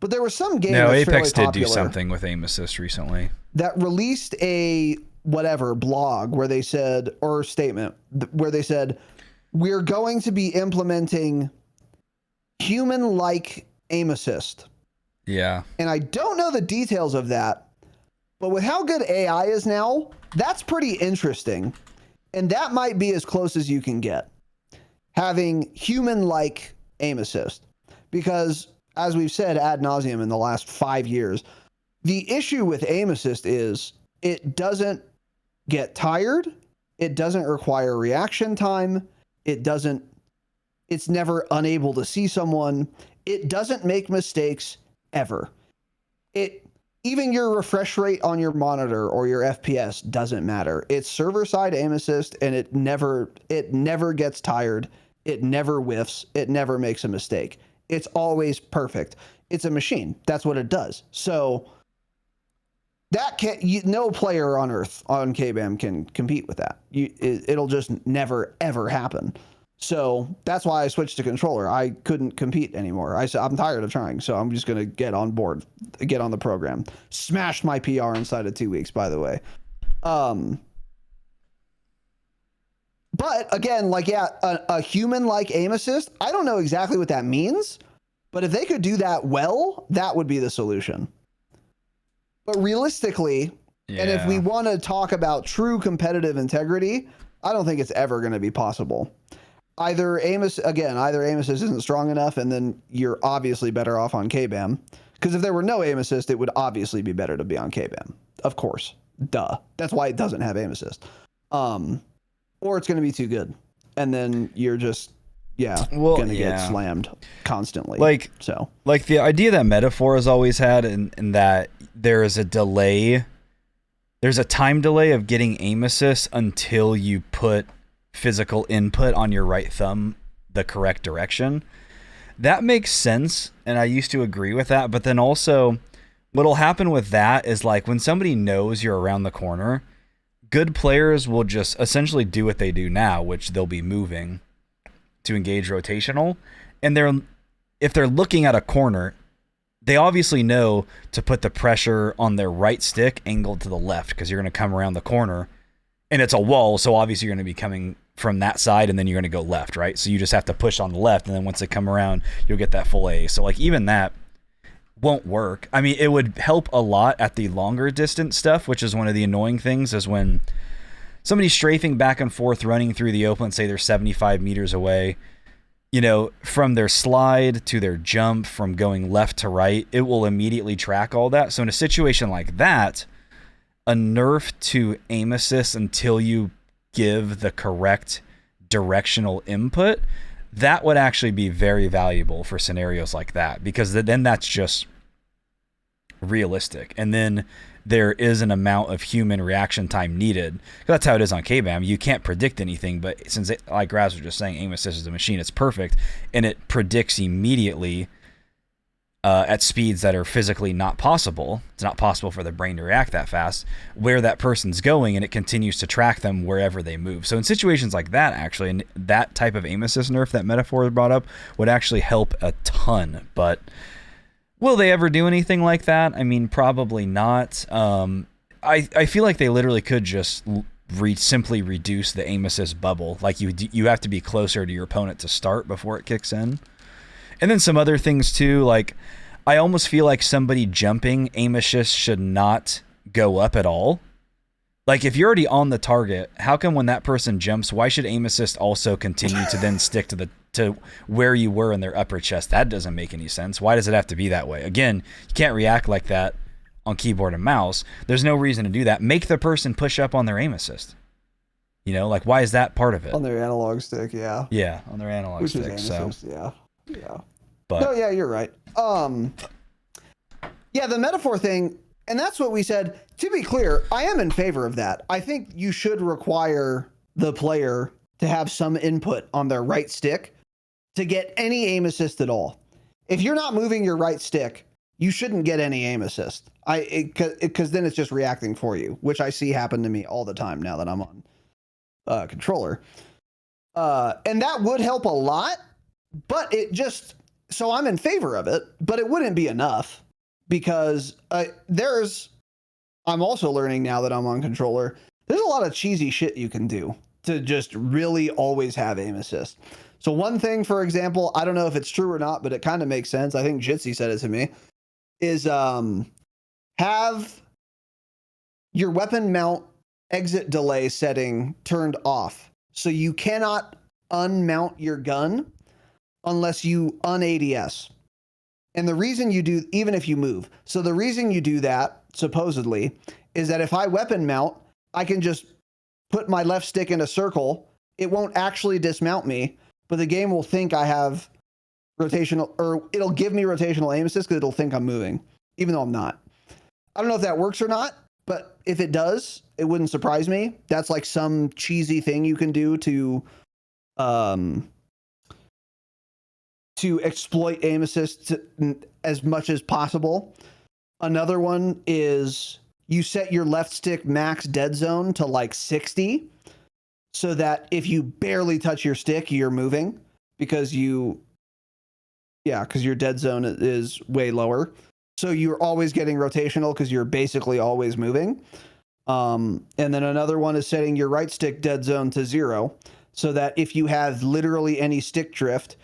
but there was some game. No, Apex did do something with aim assist recently that released a whatever blog where they said, or statement where they said, we're going to be implementing human-like aim assist. Yeah. And I don't know the details of that, but with how good AI is now, that's pretty interesting. And that might be as close as you can get, having human-like aim assist. Because, as we've said ad nauseum in the last 5 years, the issue with aim assist is it doesn't get tired. It doesn't require reaction time. It's never unable to see someone. It doesn't make mistakes ever. Even your refresh rate on your monitor or your FPS doesn't matter. It's server-side aim assist, and it never gets tired. It never whiffs. It never makes a mistake. It's always perfect. It's a machine. That's what it does. So that can't, no player on Earth on KBAM can compete with that. It'll just never ever happen. So that's why I switched to controller. I couldn't compete anymore. I said I'm tired of trying, so I'm just gonna get on board, get on the program. Smashed my PR inside of 2 weeks, by the way. But again, like, yeah, a human like aim assist, I don't know exactly what that means, but if they could do that well, that would be the solution. But realistically, and if we want to talk about true competitive integrity, I don't think it's ever going to be possible. Either aim assist isn't strong enough, and then you're obviously better off on KBAM. Because if there were no aim assist, it would obviously be better to be on KBAM. Of course. Duh. That's why it doesn't have aim assist. Or it's going to be too good. And then you're just, going to get slammed constantly. Like the idea that Metaphor has always had, and that there is a delay, there's a time delay of getting aim assist until you put physical input on your right thumb the correct direction. That makes sense, and I used to agree with that. But then also, what'll happen with that is, like, when somebody knows you're around the corner, good players will just essentially do what they do now, which they'll be moving to engage rotational. And if they're looking at a corner, they obviously know to put the pressure on their right stick angled to the left, because you're going to come around the corner and it's a wall. So obviously you're going to be coming from that side, and then you're going to go left, right? So you just have to push on the left, and then once they come around, you'll get that full A. So, like, even that won't work. I mean, it would help a lot at the longer distance stuff, which is one of the annoying things, is when somebody's strafing back and forth, running through the open, say they're 75 meters away, you know, from their slide to their jump, from going left to right, it will immediately track all that. So in a situation like that, a nerf to aim assist until you give the correct directional input, that would actually be very valuable for scenarios like that, because then that's just realistic. And then there is an amount of human reaction time needed. That's how it is on KBAM. You can't predict anything, but since, like Raz was just saying, aim assist is a machine, it's perfect, and it predicts immediately at speeds that are physically not possible. It's not possible for the brain to react that fast, where that person's going, and it continues to track them wherever they move. So in situations like that, actually, and that type of aim assist nerf that Metaphor brought up would actually help a ton. But will they ever do anything like that? I mean, probably not. I feel like they literally could just simply reduce the aim assist bubble. Like, you have to be closer to your opponent to start before it kicks in. And then some other things too, like, I almost feel like somebody jumping, aim assist should not go up at all. Like, if you're already on the target, how come when that person jumps, why should aim assist also continue to then stick to where you were in their upper chest? That doesn't make any sense. Why does it have to be that way? Again, you can't react like that on keyboard and mouse. There's no reason to do that. Make the person push up on their aim assist. You know, like, why is that part of it? On their analog stick, yeah. Yeah, on their analog stick. Assist, yeah. But no, yeah, you're right. Yeah, the Metaphor thing, and that's what we said. To be clear, I am in favor of that. I think you should require the player to have some input on their right stick to get any aim assist at all. If you're not moving your right stick, you shouldn't get any aim assist. Because then it's just reacting for you, which I see happen to me all the time now that I'm on controller. And that would help a lot, but so I'm in favor of it, but it wouldn't be enough, because I'm also learning now that I'm on controller, there's a lot of cheesy shit you can do to just really always have aim assist. So one thing, for example, I don't know if it's true or not, but it kind of makes sense. I think Jitsi said it to me, is have your weapon mount exit delay setting turned off. So you cannot unmount your gun unless you un-ADS. And the reason you do, even if you move, so the reason you do that, supposedly, is that if I weapon mount, I can just put my left stick in a circle. It won't actually dismount me, but the game will think I have rotational, or it'll give me rotational aim assist because it'll think I'm moving, even though I'm not. I don't know if that works or not, but if it does, it wouldn't surprise me. That's like some cheesy thing you can do to exploit aim assist as much as possible. Another one is you set your left stick max dead zone to like 60 so that if you barely touch your stick, you're moving because your dead zone is way lower. So you're always getting rotational because you're basically always moving. And then another one is setting your right stick dead zone to 0 so that if you have literally any stick drift,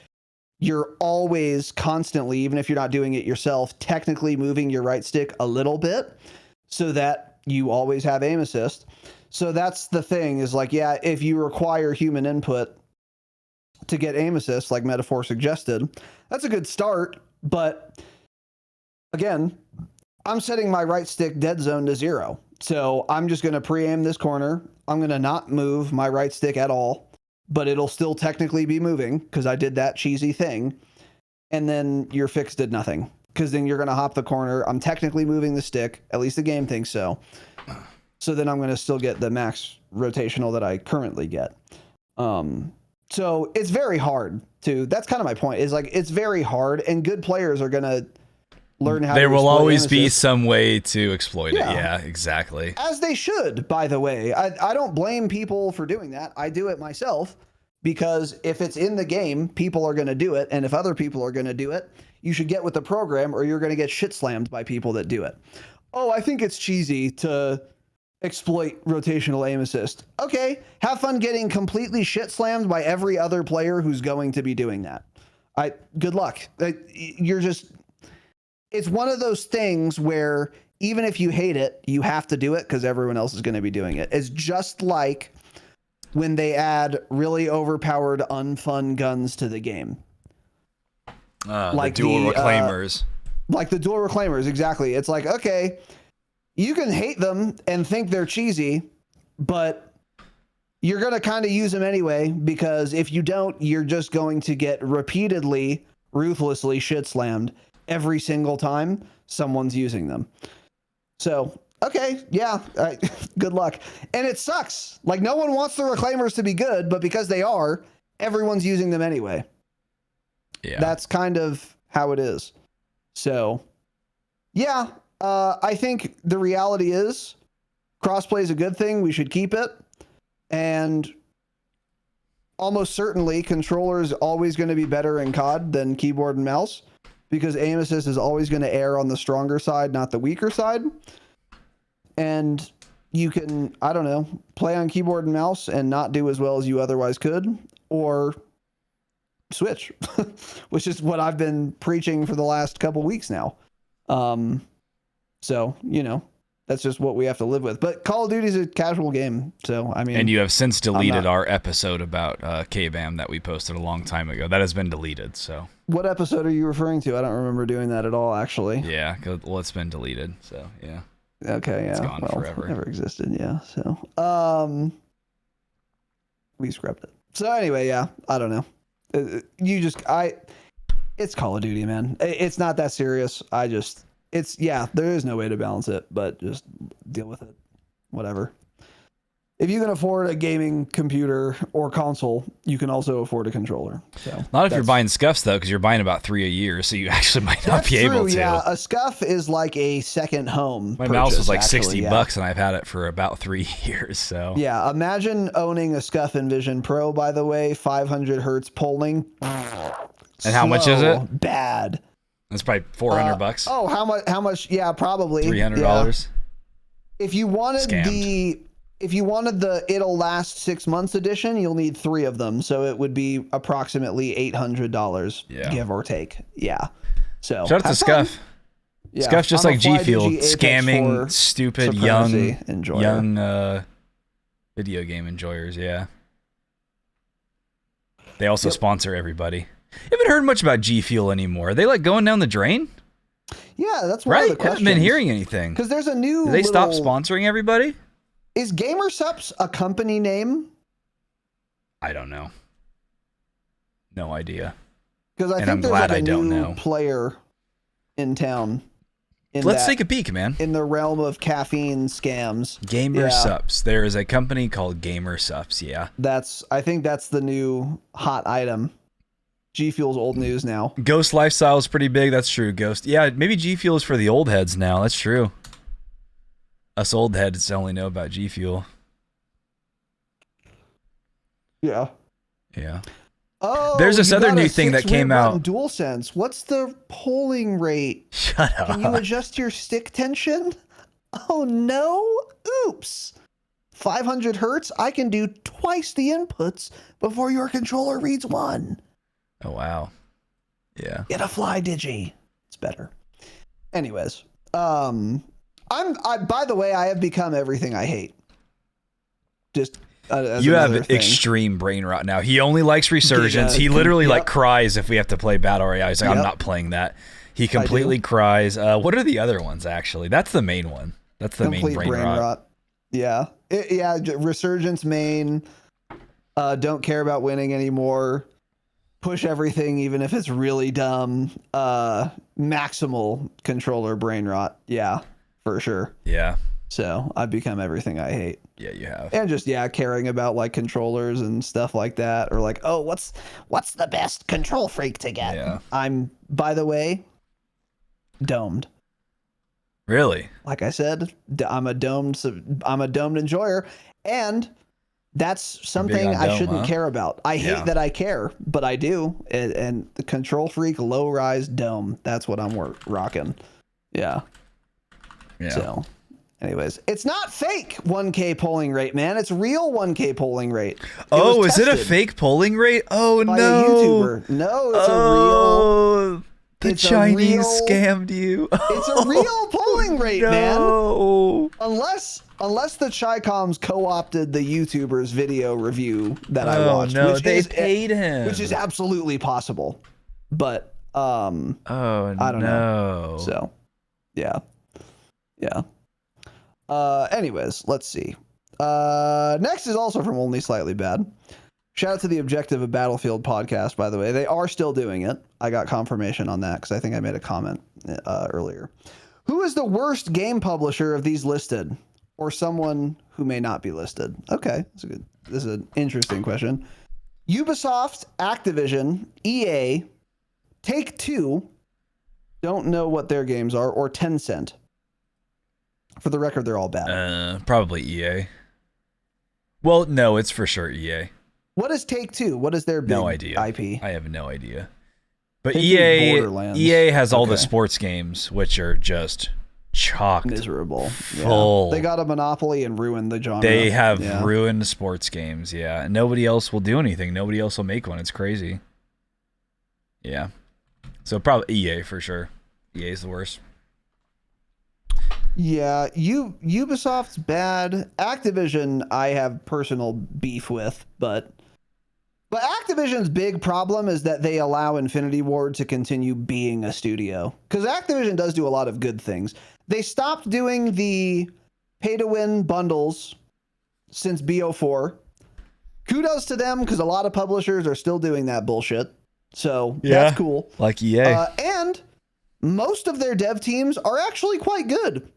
you're always constantly, even if you're not doing it yourself, technically moving your right stick a little bit so that you always have aim assist. So that's the thing is like, yeah, if you require human input to get aim assist, like Metaphor suggested, that's a good start. But again, I'm setting my right stick dead zone to 0. So I'm just going to pre-aim this corner. I'm going to not move my right stick at all, but it'll still technically be moving because I did that cheesy thing. And then your fix did nothing because then you're going to hop the corner. I'm technically moving the stick. At least the game thinks so. So then I'm going to still get the max rotational that I currently get. So it's very hard to, that's kind of my point, is like, it's very hard and good players are going to learn how there to will always be assist. some way to exploit it. Yeah, exactly. As they should, by the way. I don't blame people for doing that. I do it myself because if it's in the game, people are going to do it. And if other people are going to do it, you should get with the program or you're going to get shit slammed by people that do it. Oh, I think it's cheesy to exploit rotational aim assist. Okay, have fun getting completely shit slammed by every other player who's going to be doing that. Good luck. It's one of those things where even if you hate it, you have to do it because everyone else is going to be doing it. It's just like when they add really overpowered, unfun guns to the game. Like the dual reclaimers. Like the dual reclaimers, exactly. It's like, okay, you can hate them and think they're cheesy, but you're going to kind of use them anyway because if you don't, you're just going to get repeatedly, ruthlessly shit slammed every single time someone's using them. So, okay, yeah, good luck. And it sucks. Like, no one wants the reclaimers to be good, but because they are, everyone's using them anyway. Yeah. That's kind of how it is. So, yeah, I think the reality is crossplay is a good thing. We should keep it. And almost certainly controller is always going to be better in COD than keyboard and mouse, because aim assist is always going to err on the stronger side, not the weaker side. And you can, I don't know, play on keyboard and mouse and not do as well as you otherwise could, or switch, which is what I've been preaching for the last couple weeks now. So, you know, that's just what we have to live with. But Call of Duty is a casual game, so I mean. And you have since deleted our episode about K-Bam that we posted a long time ago. That has been deleted, so. What episode are you referring to? I don't remember doing that at all, actually. Yeah, well, it's been deleted, so yeah. Okay, yeah. It's gone forever. It never existed, yeah. So, we scrapped it. So anyway, yeah, I don't know. It's Call of Duty, man. It's not that serious. There is no way to balance it, but just deal with it. Whatever. If you can afford a gaming computer or console, you can also afford a controller. So not if you're buying scuffs, though, because you're buying about 3 a year, so you actually might not be able to. Yeah, a scuff is like a second home. My mouse was like $60, and I've had it for about 3 years. So yeah, imagine owning a Scuff Envision Pro. By the way, 500 hertz polling. And how much is it? Bad. It's probably $400. Oh, how much? Yeah, probably $300. Yeah. If you wanted the it'll last 6 months edition, you'll need 3 of them. So it would be approximately $800, give or take. Yeah. So shout out to Scuff. Yeah, Scuff's just like G Fuel, scamming stupid young video game enjoyers. Yeah. They also sponsor everybody. I haven't heard much about G Fuel anymore. Are they like going down the drain? Yeah, that's one of the questions. I haven't been hearing anything. Because there's a new. Did they stop sponsoring everybody? Is GamerSups a company name? I don't know. No idea. Because I think there's like a new player in town. Let's take a peek, man. In the realm of caffeine scams. GamerSups. There is a company called GamerSups, yeah. I think that's the new hot item. G Fuel's old news now. Ghost Lifestyle is pretty big. That's true. Ghost. Yeah, maybe G Fuel is for the old heads now. That's true. Us old heads only know about G Fuel. Yeah. Yeah. Oh, there's this you other got new a thing that 6 came rear button out. DualSense. What's the polling rate? Shut up. Can you adjust your stick tension? Oh no! Oops. 500 hertz. I can do twice the inputs before your controller reads 1. Oh wow. Yeah. Get a fly digi. It's better. Anyways, by the way, I have become everything I hate. Just as you have another thing. extreme brain rot now. He only likes Resurgence. He literally like cries if we have to play Battle Royale. He's like, I'm not playing that. He completely cries. What are the other ones actually? That's the main one. That's the main brain rot. Yeah. Resurgence main. Don't care about winning anymore. Push everything even if it's really dumb. Maximal controller brain rot. Yeah, for sure. Yeah. So I've become everything I hate. Yeah, you have. And just caring about like controllers and stuff like that, or like, oh, what's the best control freak to get? Yeah. I'm, by the way, domed. Really? Like I said, I'm a domed enjoyer, and that's something I shouldn't care about. I hate that I care, but I do. And the control freak low rise dome, that's what I'm rocking. Yeah. So anyways, it's not fake 1K polling rate, man. It's real 1K polling rate. Is it a fake polling rate? Oh, by no. a YouTuber. No, it's a real... The Chinese scammed you. It's a real polling rate, man. Unless the Chi-Coms co-opted the YouTuber's video review that I watched. No, they paid him. Which is absolutely possible. But, I don't know. So, yeah. Anyways, let's see. Next is also from Only Slightly Bad. Shout out to the Objective of Battlefield podcast, by the way. They are still doing it. I got confirmation on that because I think I made a comment earlier. Who is the worst game publisher of these listed? Or someone who may not be listed? Okay, this is an interesting question. Ubisoft, Activision, EA, Take-Two, don't know what their games are, or Tencent. For the record, they're all bad. Probably EA. Well, no, it's for sure EA. What is Take-Two? What is their big IP? I have no idea. But Borderlands. EA has all the sports games, which are just chocked. Miserable. Full. Yeah. They got a monopoly and ruined the genre. They have ruined sports games, and nobody else will do anything. Nobody else will make one. It's crazy. Yeah. So probably EA for sure. EA is the worst. Yeah, Ubisoft's bad. Activision, I have personal beef with, but Activision's big problem is that they allow Infinity Ward to continue being a studio. Because Activision does do a lot of good things. They stopped doing the pay-to-win bundles since BO4. Kudos to them, because a lot of publishers are still doing that bullshit. So that's cool. Like EA. And most of their dev teams are actually quite good.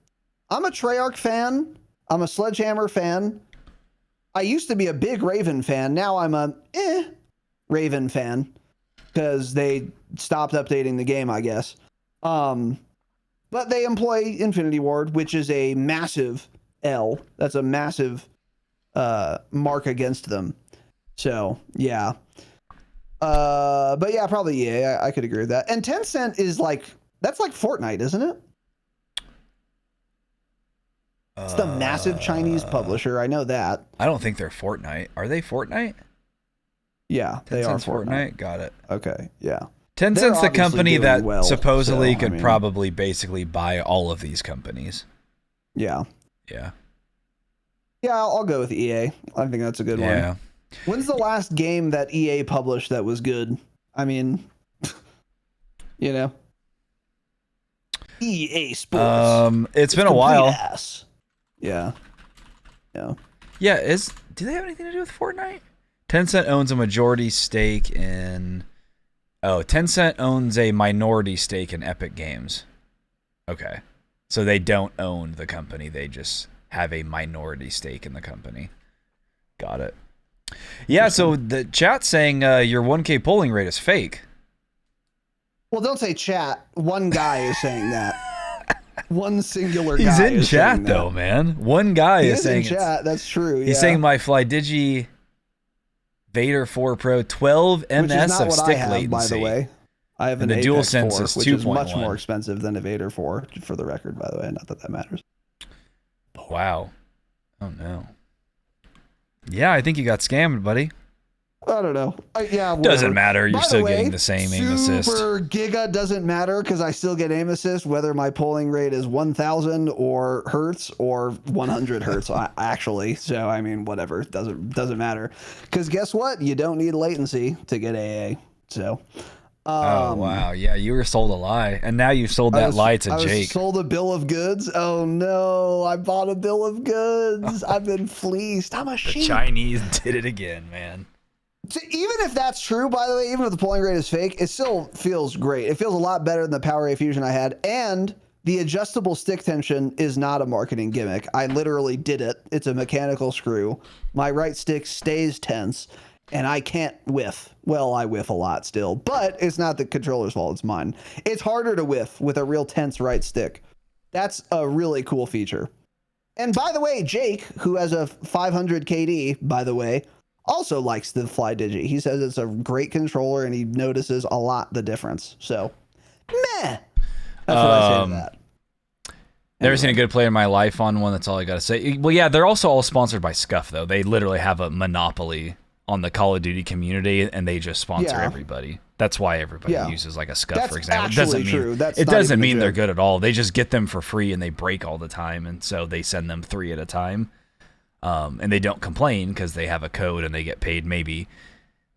I'm a Treyarch fan. I'm a Sledgehammer fan. I used to be a big Raven fan. Now I'm a Raven fan because they stopped updating the game, I guess. But they employ Infinity Ward, which is a massive L. That's a massive mark against them. So, yeah. But yeah, probably EA. I could agree with that. And Tencent is that's like Fortnite, isn't it? It's the massive Chinese publisher. I know that. I don't think they're Fortnite. Are they Fortnite? Yeah, they are Fortnite. Got it. Okay, yeah. Tencent's the company that supposedly could probably basically buy all of these companies. Yeah. Yeah. Yeah, I'll go with EA. I think that's a good one. When's the last game that EA published that was good? I mean, EA Sports. It's been a while. Ass. Yeah. Do they have anything to do with Fortnite? Tencent owns a majority stake in... Tencent owns a minority stake in Epic Games. Okay. So they don't own the company. They just have a minority stake in the company. Got it. Yeah, so the chat's saying your 1K polling rate is fake. Well, don't say chat. One guy is saying that. One singular guy. He's in is chat saying that. though, man. One guy He is saying in chat. That's true. He's saying my FlyDigi Vader 4 Pro 12 ms which is not of what stick I have, latency. by the way. I have And an the Apex DualSense 4, is which is much 2.1. more expensive than a Vader 4, for the record, by the way. Not that that matters. Wow. Oh no. Yeah, I think you got scammed, buddy. I don't know. Yeah, whatever. Doesn't matter. You're By the still way, getting the same aim assist. Super giga doesn't matter because I still get aim assist whether my polling rate is 1,000 or hertz or 100 hertz actually. So I mean, whatever, doesn't matter. Because guess what? You don't need latency to get AA. So. Oh wow, yeah, you were sold a lie, and now you've sold that lie to Jake. Sold a bill of goods. Oh no, I bought a bill of goods. I've been fleeced. I'm a sheep. The Chinese did it again, man. So even if that's true, by the way, even if the polling rate is fake, it still feels great. It feels a lot better than the PowerA Fusion I had, and the adjustable stick tension is not a marketing gimmick. I literally did it. It's a mechanical screw. My right stick stays tense, and I can't whiff. Well, I whiff a lot still, but it's not the controller's fault. It's mine. It's harder to whiff with a real tense right stick. That's a really cool feature. And by the way, Jake, who has a 500 KD, by the way, also likes the FlyDigi. He says it's a great controller, and he notices a lot the difference. So, meh. That's what I say to that. Never seen a good player in my life on one. That's all I got to say. Well, yeah, they're also all sponsored by Scuf, though. They literally have a monopoly on the Call of Duty community, and they just sponsor everybody. That's why everybody uses like a Scuf, for example. It doesn't mean they're good at all. They just get them for free, and they break all the time, and so they send them 3 at a time. And they don't complain because they have a code and they get paid maybe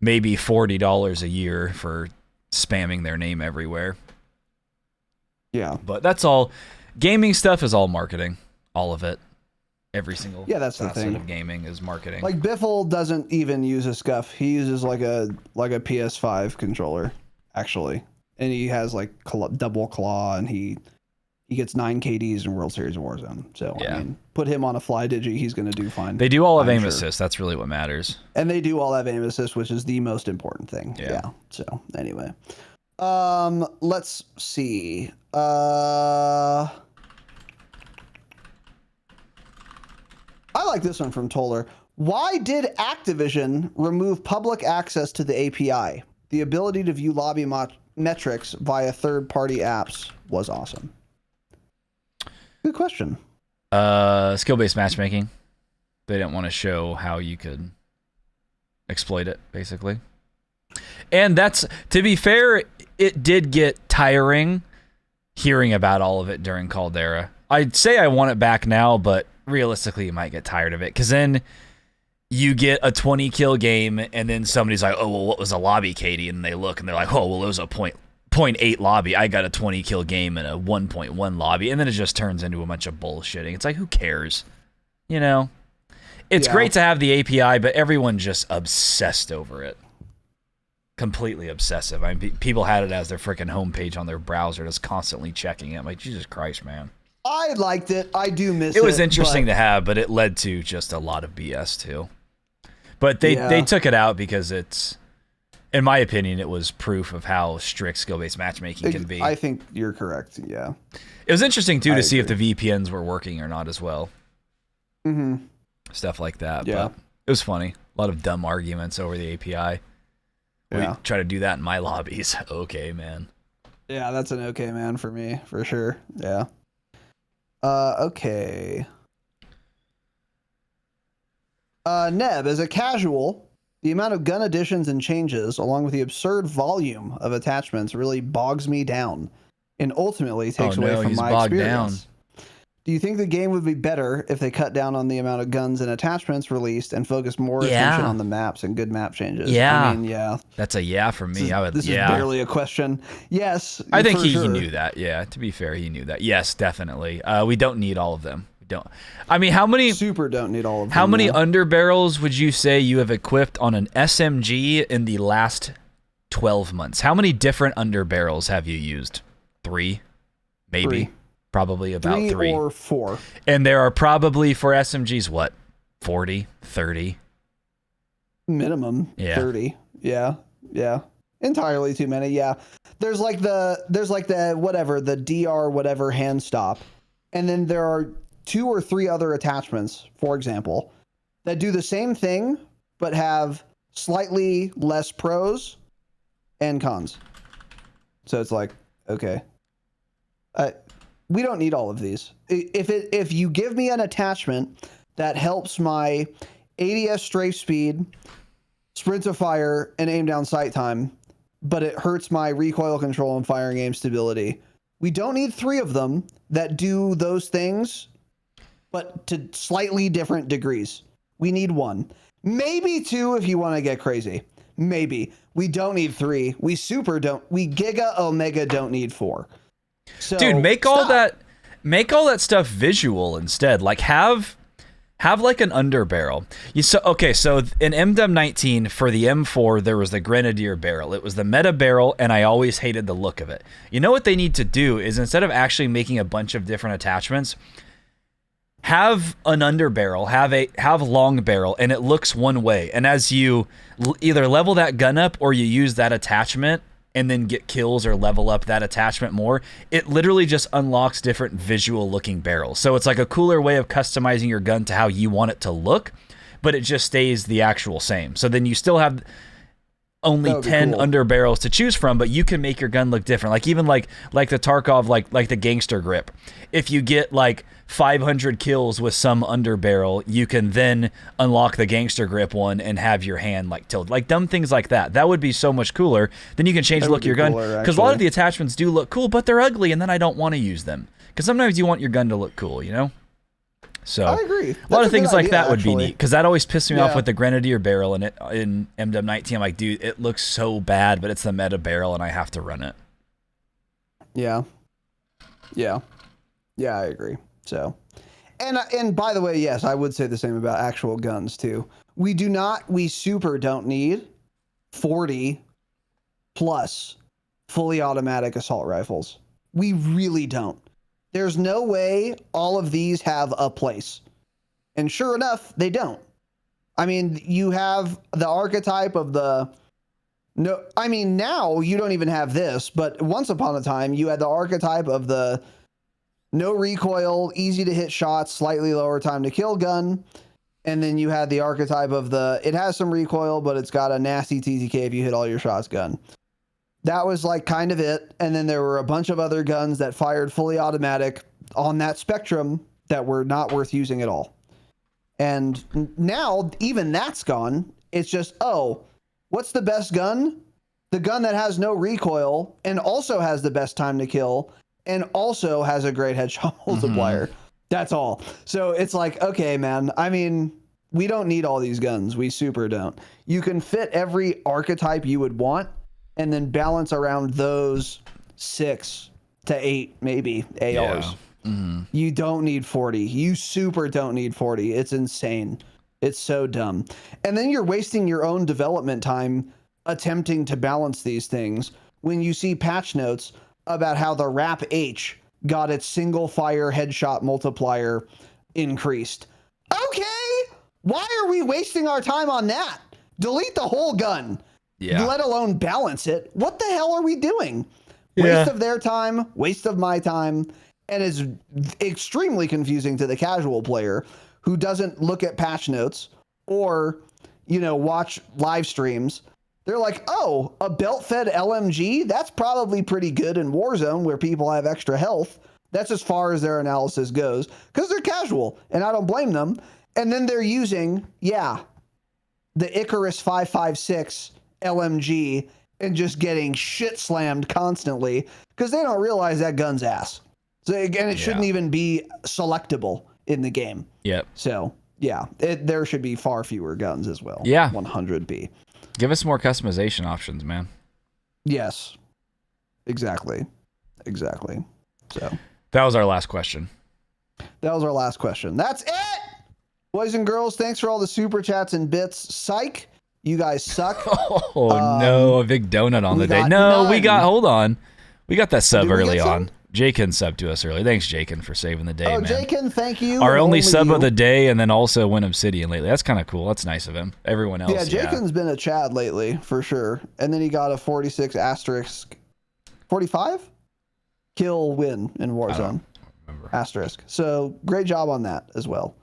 $40 a year for spamming their name everywhere. Yeah. But that's all. Gaming stuff is all marketing. All of it. Every single that's the thing. of gaming is marketing. Like Biffle doesn't even use a Scuf. He uses like a PS5 controller, actually. And he has like double claw, and he gets 9 KDs in World Series of Warzone. So, I mean, put him on a FlyDigi, he's going to do fine. They do all have aim assist. That's really what matters. And they do all have aim assist, which is the most important thing. Yeah. So, anyway. Let's see. I like this one from Toller. Why did Activision remove public access to the API? The ability to view lobby metrics via third-party apps was awesome. Good question. Skill-based matchmaking. They didn't want to show how you could exploit it, basically. And that's, to be fair, it did get tiring hearing about all of it during Caldera. I'd say I want it back now, but realistically, you might get tired of it, because then you get a 20-kill game, and then somebody's like, oh, well, what was a lobby, Katie? And they look, and they're like, oh, well, it was a 0.8 lobby. I got a 20-kill game and a 1.1 lobby, and then it just turns into a bunch of bullshitting. It's like, who cares? You know? It's great to have the API, but everyone's just obsessed over it. Completely obsessive. I mean, people had it as their freaking homepage on their browser, just constantly checking it. I'm like, Jesus Christ, man. I liked it. I do miss it. It was interesting to have, but it led to just a lot of BS, too. But they took it out because it's, in my opinion, it was proof of how strict skill-based matchmaking can be. I think you're correct, yeah. It was interesting, too, to see if the VPNs were working or not as well. Mm-hmm. Stuff like that. Yeah. But it was funny. A lot of dumb arguments over the API. Yeah. We try to do that in my lobbies. Okay, man. Yeah, that's an okay, man, for me, for sure. Yeah. Okay. Neb, as a casual, the amount of gun additions and changes, along with the absurd volume of attachments, really bogs me down and ultimately takes away from my experience. Do you think the game would be better if they cut down on the amount of guns and attachments released and focus more attention on the maps and good map changes? Yeah. I mean, yeah. That's a yeah for me. This is barely a question. Yes. I think he knew that. Yeah, to be fair, he knew that. Yes, definitely. We don't need all of them. We don't. I mean, how many... Super don't need all of them. How many underbarrels would you say you have equipped on an SMG in the last 12 months? How many different underbarrels have you used? 3? Maybe. 3. Probably about 3. 3 or 4. And there are probably, for SMGs, what? 40? 30? Minimum. Yeah. 30. Yeah. Yeah. Entirely too many. Yeah. There's like the whatever, the DR whatever hand stop. and then there are 2 or 3 other attachments, for example, that do the same thing but have slightly less pros and cons. So it's like, okay, we don't need all of these. If you give me an attachment that helps my ADS strafe speed, sprint to fire, and aim down sight time, but it hurts my recoil control and firing aim stability, we don't need 3 of them that do those things, but to slightly different degrees. We need 1. Maybe 2 if you want to get crazy. Maybe. We don't need 3. We Giga Omega don't need 4. So, dude, make all that stuff visual instead. Like have like an underbarrel. So in MDEM19 for the M4 there was the Grenadier barrel. It was the meta barrel, and I always hated the look of it. You know what they need to do is, instead of actually making a bunch of different attachments, have an underbarrel, have long barrel, and it looks one way. And as you either level that gun up or you use that attachment and then get kills or level up that attachment more, it literally just unlocks different visual looking barrels. So it's like a cooler way of customizing your gun to how you want it to look, but it just stays the actual same. So then you still have only 10 cool underbarrels to choose from, but you can make your gun look different. Like even like the Tarkov, like the gangster grip. If you get like 500 kills with some underbarrel, you can then unlock the gangster grip one and have your hand like tilted. Like dumb things like that. That would be so much cooler. Then you can change the look of your gun. Because a lot of the attachments do look cool, but they're ugly, and then I don't want to use them. Because sometimes you want your gun to look cool, you know? So I agree. A lot of things like that would be neat, because that always pissed me off with the Grenadier barrel in MDEM19. I'm like, dude, it looks so bad, but it's the meta barrel, and I have to run it. Yeah, I agree. So, and by the way, yes, I would say the same about actual guns too. We super don't need 40 plus fully automatic assault rifles. We really don't. There's no way all of these have a place. And sure enough, they don't. I mean, you have the archetype of the... No, I mean, now you don't even have this, but once upon a time, you had the archetype of the no recoil, easy to hit shots, slightly lower time to kill gun. And then you had the archetype of it has some recoil, but it's got a nasty TTK if you hit all your shots gun. That was like kind of it. And then there were a bunch of other guns that fired fully automatic on that spectrum that were not worth using at all. And now even that's gone. It's just, what's the best gun? The gun that has no recoil and also has the best time to kill and also has a great headshot multiplier. That's all. So it's like, okay, man, I mean, we don't need all these guns. We super don't. You can fit every archetype you would want and then balance around those 6 to 8, maybe, ARs. Yeah. Mm-hmm. You don't need 40. You super don't need 40. It's insane. It's so dumb. And then you're wasting your own development time attempting to balance these things when you see patch notes about how the RAP H got its single fire headshot multiplier increased. Okay, why are we wasting our time on that? Delete the whole gun. Yeah. Let alone balance it. What the hell are we doing? Waste of their time, waste of my time, and is extremely confusing to the casual player who doesn't look at patch notes or, watch live streams. They're like, oh, a belt-fed LMG? That's probably pretty good in Warzone where people have extra health. That's as far as their analysis goes because they're casual, and I don't blame them. And then they're using, the Icarus 5.56 LMG and just getting shit slammed constantly because they don't realize that gun's ass. So again, it shouldn't even be selectable in the game. Yep. So there should be far fewer guns as well. Yeah. 100B. Give us more customization options, man. Yes. Exactly. So that was our last question. That's it. Boys and girls, thanks for all the super chats and bits. Psych. You guys suck. Oh, no, a big donut on the day. No, hold on. We got that sub early on. Jakin subbed to us early. Thanks, Jakin, for saving the day, man. Jakin, thank you. Our only sub of the day, and then also win Obsidian lately. That's kind of cool. That's nice of him. Everyone else, Jakin's been a Chad lately, for sure. And then he got a 46 asterisk 45 kill win in Warzone. whatever. Asterisk. So great job on that as well.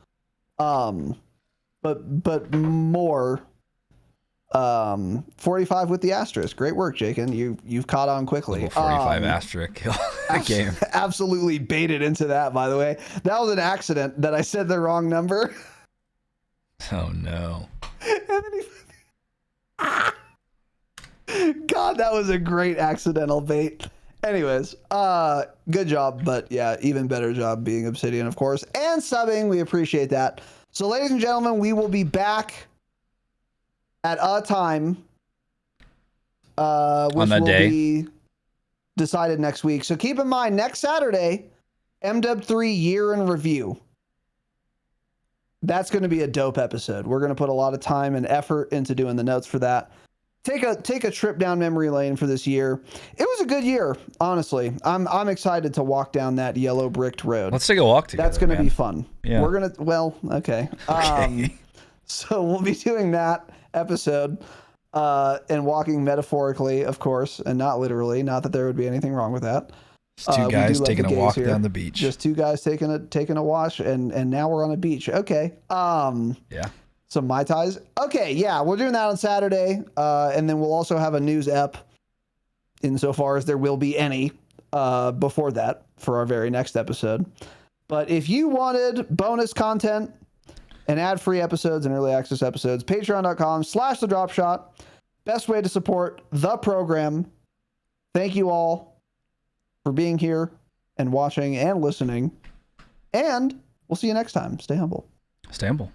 But more 45 with the asterisk. Great work, Jakin. You've caught on quickly. Little 45 asterisk kill game. Absolutely baited into that, by the way. That was an accident that I said the wrong number. Oh no. God, that was a great accidental bait. Anyways, good job, but yeah, even better job being Obsidian, of course, and subbing. We appreciate that. So, ladies and gentlemen, we will be back at a time, which will be decided next week. So keep in mind, next Saturday, MW3 year in review. That's going to be a dope episode. We're going to put a lot of time and effort into doing the notes for that. Take a trip down memory lane for this year. It was a good year, honestly. I'm excited to walk down that yellow bricked road. Let's take a walk together. That's going to be fun. Yeah. We're going to, well, okay. So we'll be doing that episode and walking metaphorically, of course, and not literally. Not that there would be anything wrong with that. Just two guys taking a walk down the beach. Just two guys taking a wash, and now we're on a beach. Okay. Yeah. Some Mai Tais. Okay, yeah, we're doing that on Saturday, and then we'll also have a news ep, insofar as there will be any, before that for our very next episode. But if you wanted bonus content and ad-free episodes and early access episodes, patreon.com/thedropshot. Best way to support the program. Thank you all for being here and watching and listening. And we'll see you next time. Stay humble. Stay humble.